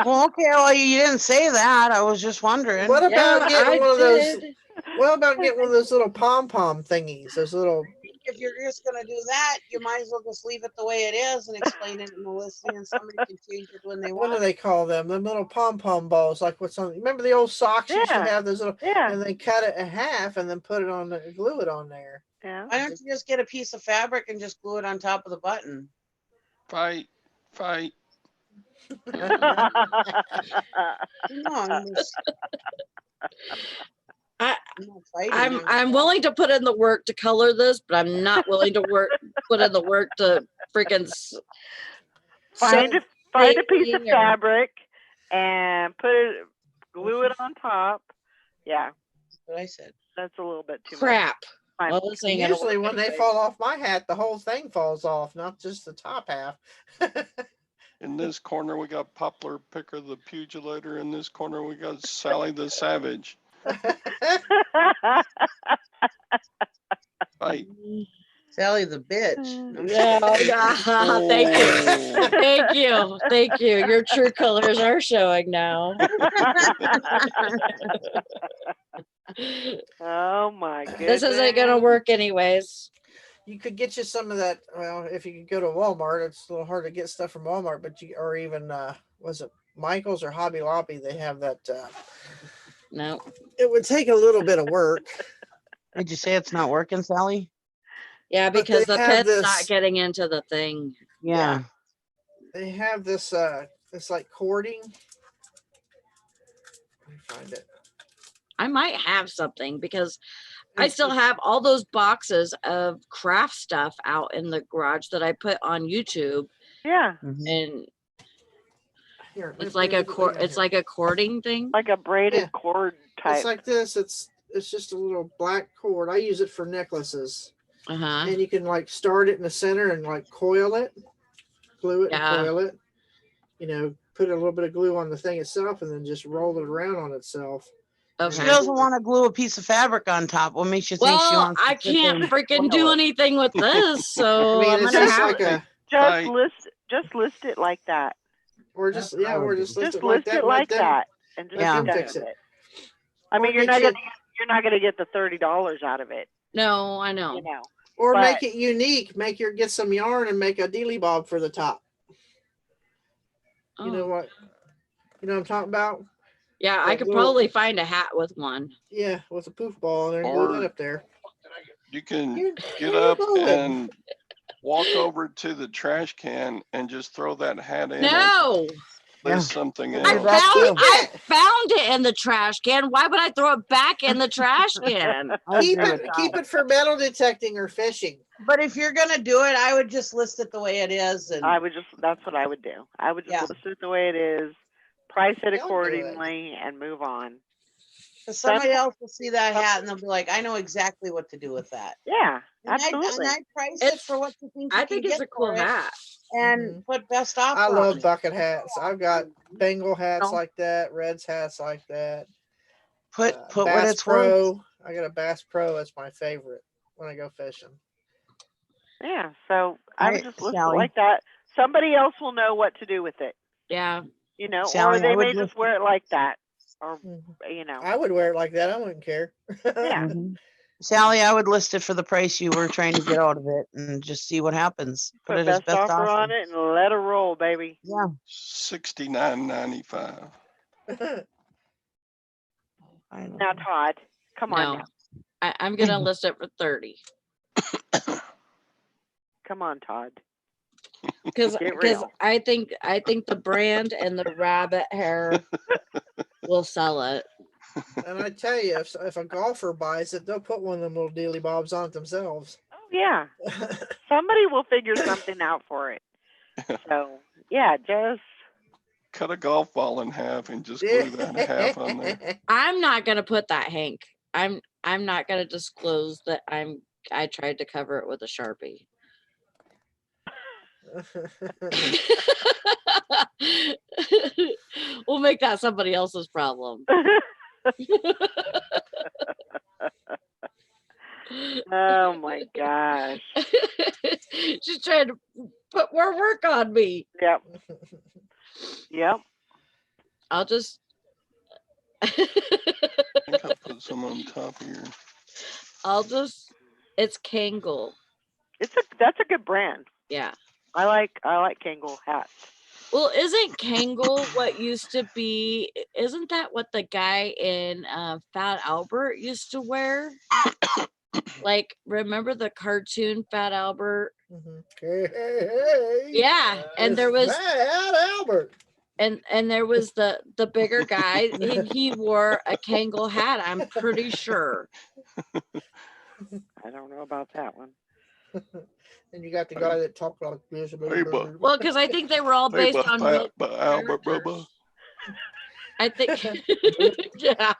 Well, okay. Well, you didn't say that. I was just wondering. What about Yeah, getting I one of those? did. What about getting one of those little pom pom thingies? Those little. If you're just gonna do that, you might as well just leave it the way it is and explain it in the listing, and somebody can change it when they What do want. they call them? The little pom pom balls, like what's on. Remember the old socks used to Yeah. have those little, Yeah. and they cut it in half and then put it on, glue it on there. Yeah. Why don't you just get a piece of fabric and just glue it on top of the button? Fight. No, I'm not fighting. I'm willing to put in the work to color this, but I'm not willing to put in the work to freaking Find a piece of Safety or- fabric and glue it on top. Yeah, That's what I said. that's a little bit too crap. much. Well, this ain't gonna Usually, work when they anyways. fall off my hat, the whole thing falls off, not just the top half. In this corner, we got Poplar Picker the Pugulator. In this corner, we got Sally the Savage. Fight. Sally the bitch. Yeah, thank you. Oh. Thank you. Your true colors are showing now. Oh my goodness. This isn't gonna work anyways. You could get you some of that. Well, if you could go to Walmart, it's a little hard to get stuff from Walmart, but or even was it Michael's or Hobby Lobby? They have that. No. It would take a little bit of work. Did you say it's not working, Sally? Yeah, But because they the have pet's not this- getting into the thing. Yeah. They have this. It's like cording. Let me find it. I might have something because I still have all those boxes of craft stuff out in the garage that I put on YouTube, Yeah, Mhm. and Here, let me it's like put a it cord. down It's here. like a cording thing. like a braided Yeah. cord type. It's like this. It's just a little black cord. I use it for necklaces, Uh huh. and you can like start it in the center and like coil it, glue it, Yeah. and coil it. You know, put a little bit of glue on the thing itself, and then just roll it around on itself. She Okay. doesn't want to glue a piece of fabric on top. What makes you think she Well, wants to I sit there can't and freaking coil do it? anything with this, so I mean, I'm it's gonna just have like to. a, Just list it like that. or That's just what I yeah, would or do. just list Just it like list that. it and let like them- that, and just Yeah. be done fix with it. it. I mean, Or you're get you- not gonna get the $30 out of it, No, I know. you know. Or But- make it unique. Get some yarn and make a dealy bob for the top. You know Oh. what? You know what I'm talking about? Yeah, I that could little- probably find a hat with one. Yeah, with a poof ball in there and glue Or- that up there. You can Here- get here up you go. and walk over to the trash can and just throw that hat in. No, List something I I else. do that found too. I found it in the trash can. Why would I throw it back in the trash can? I Keep agree it with keep that. it for metal detecting or fishing. But if you're gonna do it, I would just list it the way it is, and that's what I would do. I would just Yeah. list it the way it is, price it Don't do it. accordingly, and move on. 'cause somebody else will see that hat and they'll be like, I know exactly what to do with that. Yeah, And absolutely. I price it It's- for what you think you I can think it's get a cool for it hat. and put best offer I on love it. bucket hats. I've got Bengal hats No. like that, Reds hats like that. Put what Bass it's worth. Pro. I got a Bass Pro. That's my favorite when I go fishing. Yeah, so I would Right, just list it Sally. like that. Somebody else will know what to do with it, Yeah. you know, Sally, or they I would may just list wear it like that, or Mhm. you know. I would wear it like that. I wouldn't care. Yeah. Mhm. Sally, I would list it for the price you were trying to get out of it and just see what happens. Put Put it as best offer on it and let it roll, baby. Yeah. $69.95. I know. Now, Todd, come on No. now. I'm gonna list it for 30. Come on, Todd. Because Get real. I think the brand and the rabbit hair will sell it. And I tell you, if a golfer buys it, they'll put one of them little dealy bobs on it themselves. Oh yeah, somebody will figure something out for it. So yeah, just Cut a golf ball in half and just glue that half on there. I'm not gonna put that, Hank. I'm not gonna disclose that I tried to cover it with a Sharpie. We'll make that somebody else's problem. oh my gosh. She's trying to put more work on me. Yep. Yep. I'll just I think I'll put some on top here. it's Kangol. That's a good brand. Yeah. I like Kangol hats. Well, isn't Kangol what used to be? Isn't that what the guy in Fat Albert used to wear? Like, remember the cartoon Fat Albert? Mhm. Hey, Yeah, and there was Fat Albert. and there was the bigger guy, and he wore a Kangol hat. I'm pretty sure. I don't know about that one. And you got the guy that talked like this. Hey, but- Well, because I think they were all Hey, based on real but Albert, characters. brother. I think, yeah,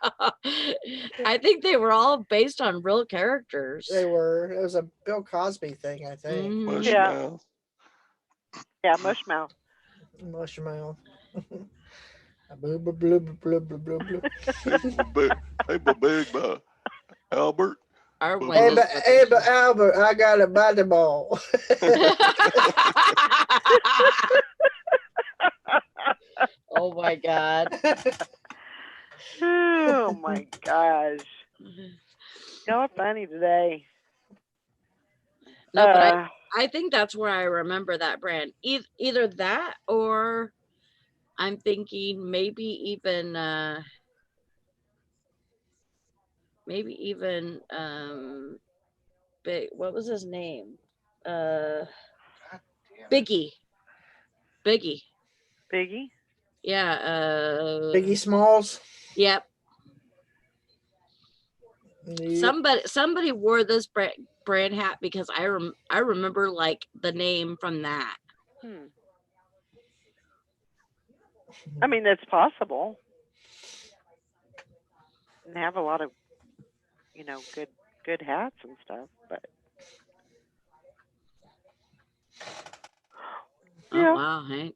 I think they were all based on real characters. They were. It was a Bill Cosby thing, I think. Mhm. Mush Yeah. mouth. Yeah, Mushmouth. Mushmouth. Blub, blub, blub, blub, blub, blub, blub. Hey, but big, but Albert. Our Hey, Hey, windows but, with Albert, I got a body ball. Oh my god. Oh my gosh. Y'all are funny today. No, but Uh, I think that's where I remember that brand. Either that, or I'm thinking maybe even big, what was his name? Biggie. Biggie. Yeah, Biggie Smalls. yep. Yep. somebody wore this brand hat because I remember like the name from that. I mean, that's possible. And have a lot of, good hats and stuff, but Oh yeah. wow, Hank.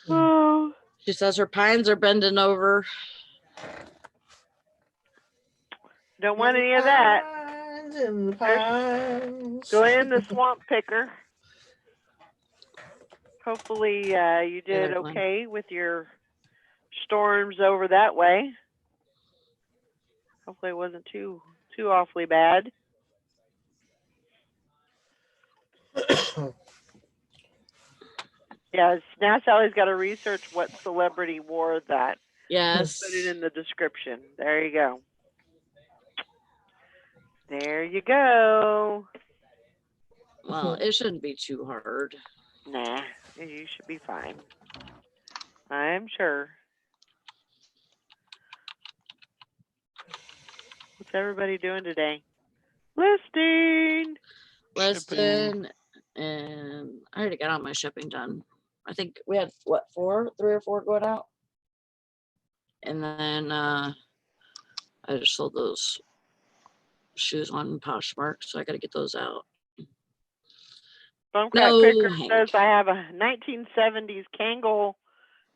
Oh, She says her pines are bending over. don't want any of that. Pines and the pines. Go in the swamp picker. Hopefully, you did there, Glenn. okay with your storms over that way. Hopefully, it wasn't too awfully bad. Yeah, now Sally's got to research what celebrity wore that. Yes. Put it in the description. There you go. There you go. Well, it shouldn't be too hard. Nah, you should be fine. I'm sure. What's everybody doing today? Listing. Listen, and I already got all my shipping done. I think we had what, 3 or 4 going out, and then I just sold those shoes on Poshmark, so I got to get those out. Bumpcrack No, Picker Hank. says I have a 1970s Kangol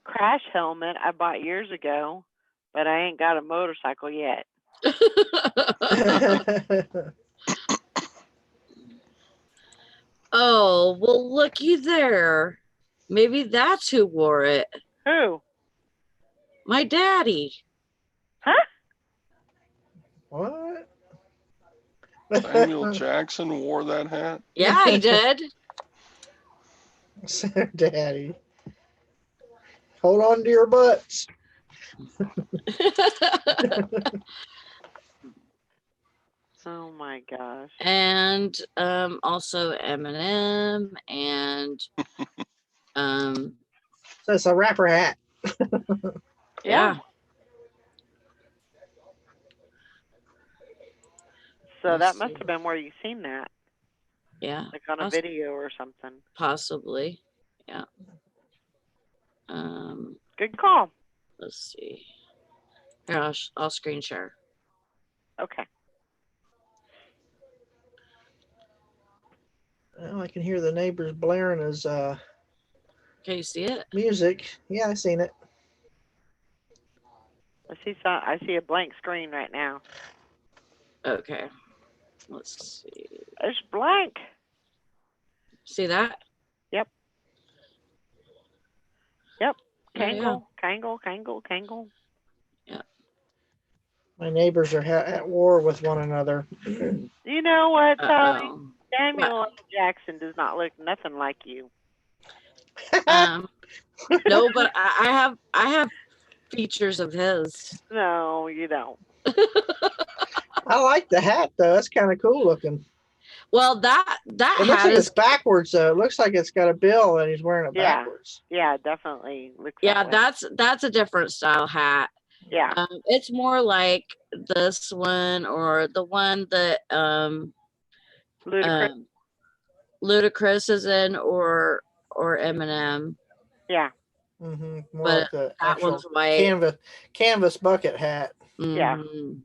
crash helmet I bought years ago, but I ain't got a motorcycle yet. Oh, well, looky there. Maybe that's who wore it. Who? My daddy. Huh? What? Samuel Jackson wore that hat. Yeah, he did. Daddy. Hold on to your butts. Oh my gosh. And also Eminem and That's a rapper hat. yeah. So Let's that must see. have been where you seen that, Yeah, like on a Poss- video or something. possibly. Yeah. Good call. Let's see. Here, I'll screen share. Okay. Well, I can hear the neighbors blaring his Can you see it? music. Yeah, I seen it. I see a blank screen right now. Okay. Let's see. It's blank. See that? Yep. Yeah, Kangol. Yeah. My neighbors are at war with one another. You know what, Sally? Uh-oh. Samuel L. Jackson does not look nothing like you. No, but I have features of his. No, you don't. I like the hat though. That's kind of cool looking. Well, that It looks hat like is it's backwards though. It looks like it's got a bill and he's wearing it Yeah. backwards. Yeah, definitely looks yeah, that way. that's a different style hat. Yeah. It's more like this one or the one that Ludicrous. Ludacris is in or Eminem. Yeah. Mm-hmm. More But like the that actual one's white. canvas bucket hat. Yeah. Mhm.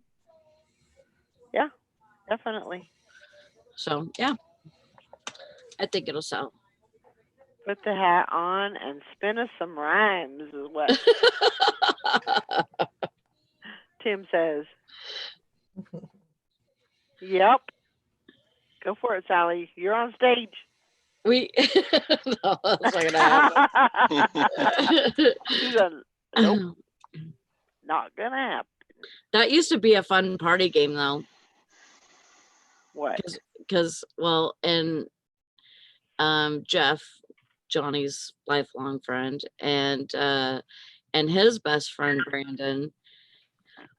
Yeah, definitely. So yeah, I think it'll sell. Put the hat on and spin us some rhymes is what Tim says. Yep. Go for it, Sally. You're on stage. No, that's not gonna happen. She's a, nope, not gonna happen. That used to be a fun party game though, What? because well, and Jeff, Johnny's lifelong friend, and his best friend Brandon,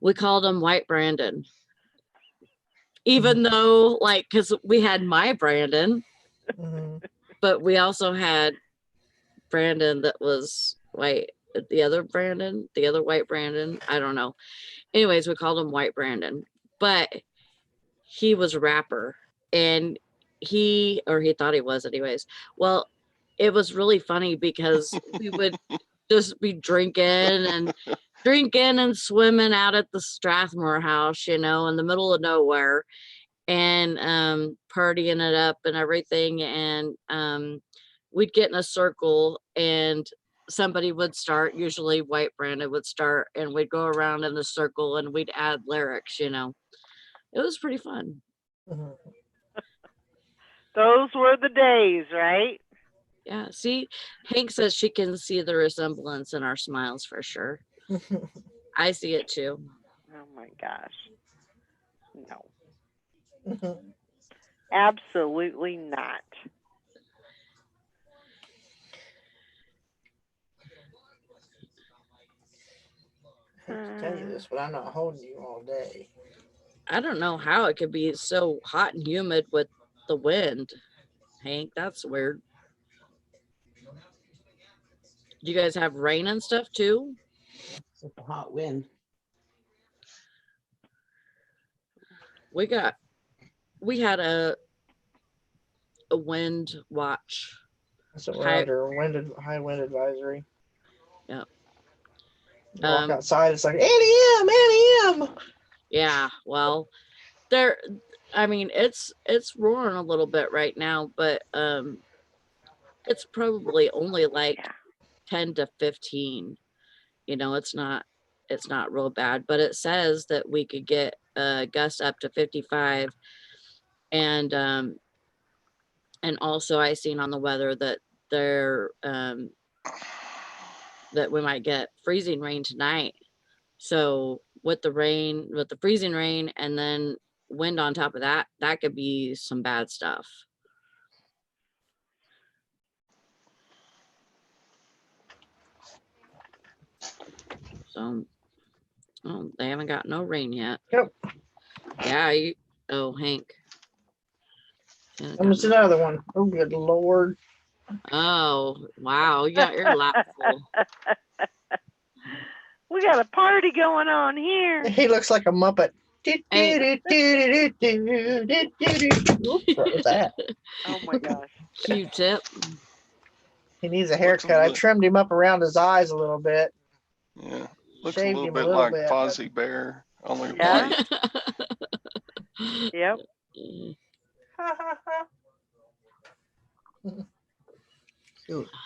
we called him White Brandon, even though like because we had my Brandon, Mm-hmm. but we also had Brandon that was white, the other Brandon, the other white Brandon. I don't know. Anyways, we called him White Brandon, but he was a rapper, and he thought he was anyways. Well, it was really funny because we would just be drinking and swimming out at the Strathmore house, in the middle of nowhere, and partying it up and everything. And we'd get in a circle, and somebody would start, usually White Brandon would start, and we'd go around in the circle and we'd add lyrics. It was pretty fun. Mhm. Those were the days, right? Yeah, see, Hank says she can see the resemblance in our smiles for sure. I see it too. Oh my gosh. No, Mhm. absolutely not. I hate to tell you this, but I'm not holding you all day. I don't know how it could be so hot and humid with the wind, Hank. That's weird. Do you guys have rain and stuff too? With the hot wind. We had a wind watch. That's what we're High- under high wind advisory. Yep. You walk Um, outside, it's like 8 a.m., 8 a.m. Yeah, well, it's roaring a little bit right now, but it's probably only like Yeah. 10 to 15. It's not real bad, but it says that we could get gusts up to 55. And also I seen on the weather that that we might get freezing rain tonight. So with the freezing rain and then wind on top of that, that could be some bad stuff. So, they haven't got no rain yet. Yep. Yeah. Hank. Yeah, There's another one. Oh, good Lord. Oh, wow. You got your lap full. We got a party going on here. He looks like a Muppet. Hey. Oops, what was that? Oh my gosh. Q-tip. He needs a Looks a haircut. I little- trimmed him up around his eyes a little bit. Yeah, looks Shaved a little him bit a little like bit, Fozzie Bear, only Yeah. white. Yep.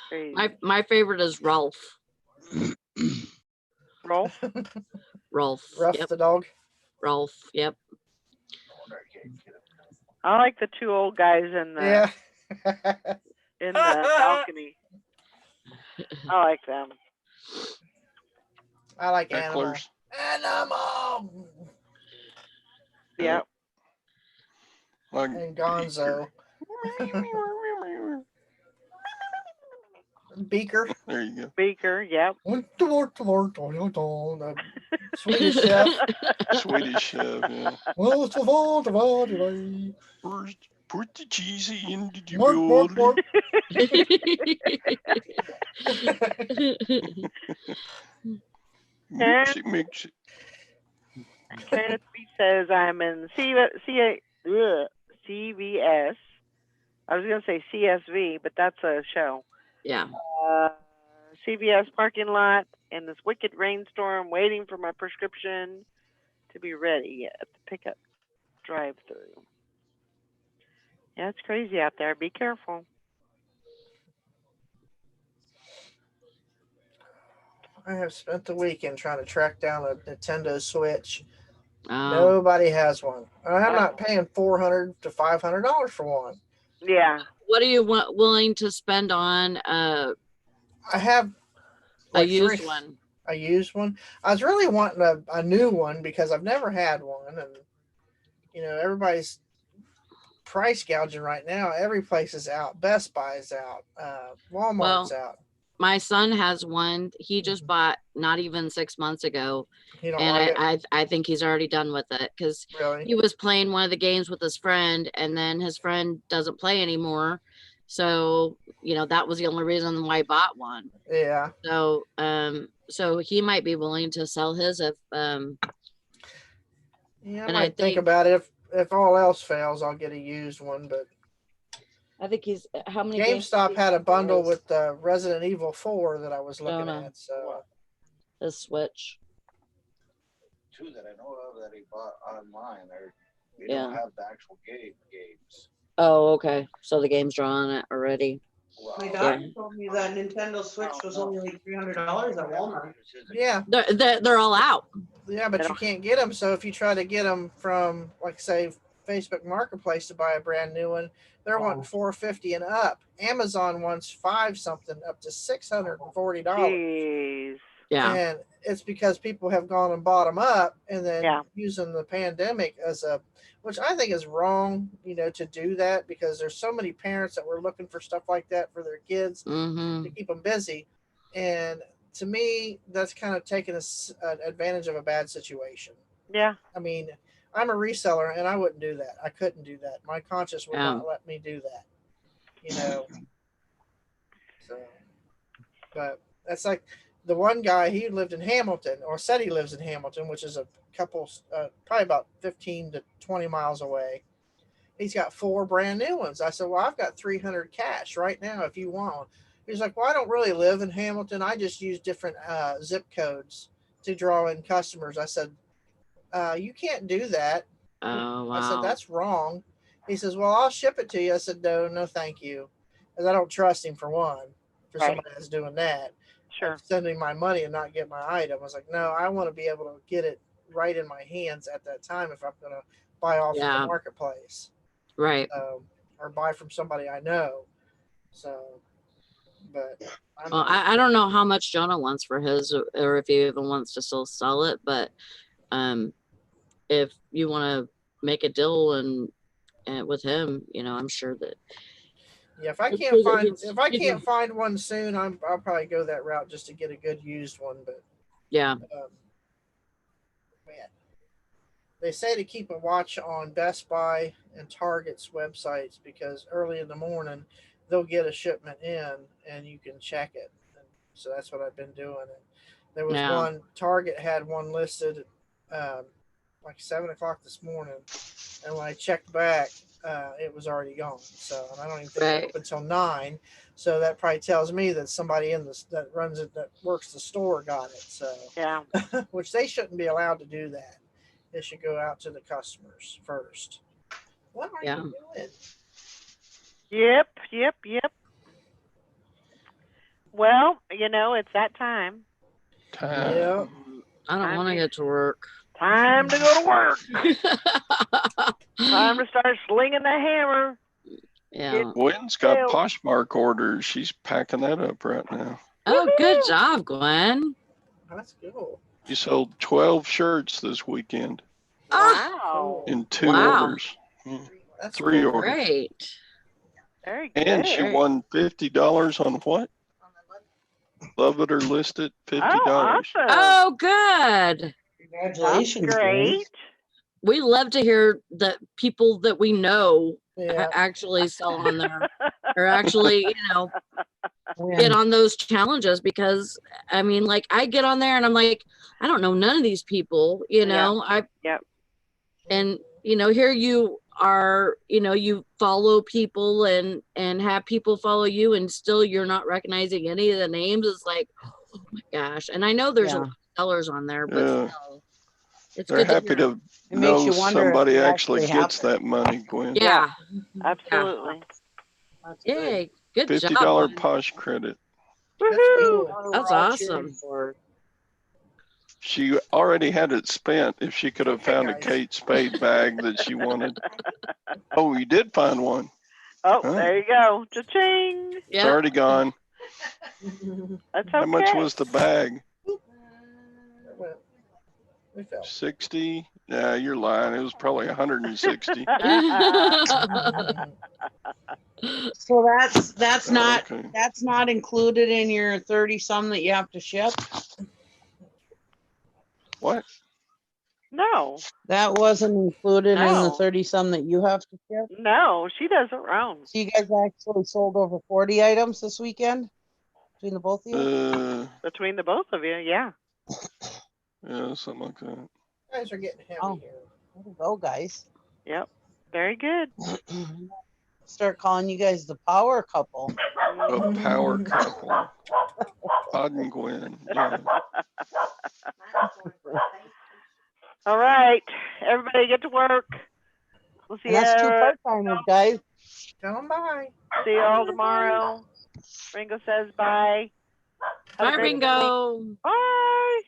Crazy. My favorite is Rolf. Roll. Rolf. Ruff Yep. the dog. Rolf. Yep. I like the two old guys in the Yeah. in the balcony. I like them. I like animal. Hecklers. Animal. Yep. Like And Gonzo. Beaker. there you go. Beaker. Yep. The Swedish chef. Swedish chef, yeah. First, put the cheese into the Mark, mark, bowl. mark. Mix it. Kenneth B says I'm in CVS. I was gonna say CSV, but that's a show. Yeah. CVS parking lot in this wicked rainstorm, waiting for my prescription to be ready at the pickup drive-through. Yeah, it's crazy out there. Be careful. I have spent the weekend trying to track down a Nintendo Switch. Oh, Nobody has one. I'm not paying $400 to $500 for one. Yeah. what are you willing to spend on I have a like used three- one? A used one. I was really wanting a new one because I've never had one, and everybody's price gouging right now. Every place is out. Best Buy is out. Walmart's out. My son has one. He just Mhm. bought not even 6 months ago, You don't and like it, I think he's already done with it because really? he was playing one of the games with his friend, and then his friend doesn't play anymore, So, that was the only reason why I bought one. Yeah. So he might be willing to sell his if Yeah, I And might I think think- about it. If all else fails, I'll get a used one. But I think he's how many games GameStop did had a he bundle use? with Resident Evil 4 that I was looking no. at. So The Switch. Two that I know of that he bought online, they Yeah. don't have the actual games. Oh, okay. So the games are on it already. My Wow. daughter told me that Nintendo Switch was only like $300 at Walmart. yeah, They're all out. yeah, but you can't get them. So if you try to get them from, like, say, Facebook Marketplace to buy a brand new one, they're wanting $450 and up. Amazon wants $5 something up to $640. Jeez. Yeah. And it's because people have gone and bought them up and then Yeah. using the pandemic as which I think is wrong, to do that, because there's so many parents that were looking for stuff like that for their kids Mm-hmm. to keep them busy. And to me, that's kind of taking an advantage of a bad situation. Yeah. I mean, I'm a reseller and I wouldn't do that. I couldn't do that. My conscience would not let me do that, So, but that's like the one guy, he lived in Hamilton, or said he lives in Hamilton, which is a couple, probably about 15 to 20 miles away. He's got 4 brand new ones. I said, well, I've got 300 cash right now if you want one. He's like, well, I don't really live in Hamilton. I just use different zip codes to draw in customers. I said, you can't do that. Oh, wow. I said, that's wrong. He says, well, I'll ship it to you. I said, no, thank you. Because I don't trust him, for one, for Right. somebody that's doing that. Sure. Sending my money and not get my item. I was like, no, I want to be able to get it right in my hands at that time if I'm going to buy off of Yeah. the marketplace. Right. Or buy from somebody I know. So, but Well, I don't know how much Jonah wants for his, or if he even wants to still sell it, but if you want to make a deal and with him, I'm sure that yeah, if I I'm can't sure that find he's- if I he's- can't find one soon, I'll probably go that route just to get a good used one. But yeah. man, they say to keep a watch on Best Buy and Target's websites, because early in the morning they'll get a shipment in and you can check it. And so that's what I've been doing. And there was Yeah. one, Target had one listed like 7 o'clock this morning, and when I checked back, it was already gone. So, and I don't even think Right. it opened until 9. So that probably tells me that somebody that runs it, that works the store, got it. So, Yeah. which they shouldn't be allowed to do that. They should go out to the customers first. What are Yeah. you doing? Yep. Well, it's that time. Yeah. I don't want to get to work. Time to go to work. Time to start slinging the hammer. Yeah. Gwen's got Well- Poshmark orders. She's packing that up right now. Oh, good job, Gwen. That's cool. She sold 12 shirts this weekend Wow. in 2 Wow. orders. Yeah. That's 3 cool. orders. Great. Very good. And she won $50 on what? Love it or list it, $50. Oh, awesome. Oh, good. That's Congratulations. Gwen. great. We love to hear that people that we know Yeah. actually sell on there, or actually, When- get on those challenges, because I mean, like, I get on there and I'm like, I don't know none of these people, Yep. and here you are, you follow people and have people follow you, and still you're not recognizing any of the names. It's like, oh my gosh. And I know there's a Yeah. lot of sellers on there, but Yeah. still, it's They're good happy hear. to It makes know you wonder if somebody it actually actually gets that money, Gwen. Yeah. Absolutely. That's good. Yay. Good $50 job. Gwen. Posh credit. That's Woohoo. cool. That's We're all cheering awesome. for her. She already had it spent if she could have Okay, found a guys. Kate Spade bag that she wanted. Oh, you did find one. Oh, Huh. there you go. Cha-ching. It's Yeah. already gone. That's okay. How much was the bag? We fell. 60? Yeah, you're lying. It was probably 160. So that's not Okay. that's not included in your 30 some that you have to ship. What? No, That wasn't included in the No. 30 some that you have to ship. no, she does her own. So you guys actually sold over 40 items this weekend between the both of you? Between the both of you, yeah. Yeah, something like that. You guys are getting heavy Oh. here. Way to go, guys. Yep. Very good. Start calling you guys the power couple. A power couple. Todd and Gwen. Yeah. All right. Everybody get to work. We'll see And that's two you. part-timers, guys. Tell 'em bye. See you all tomorrow. Ringo says bye. Have a Bye, great Ringo. Bye.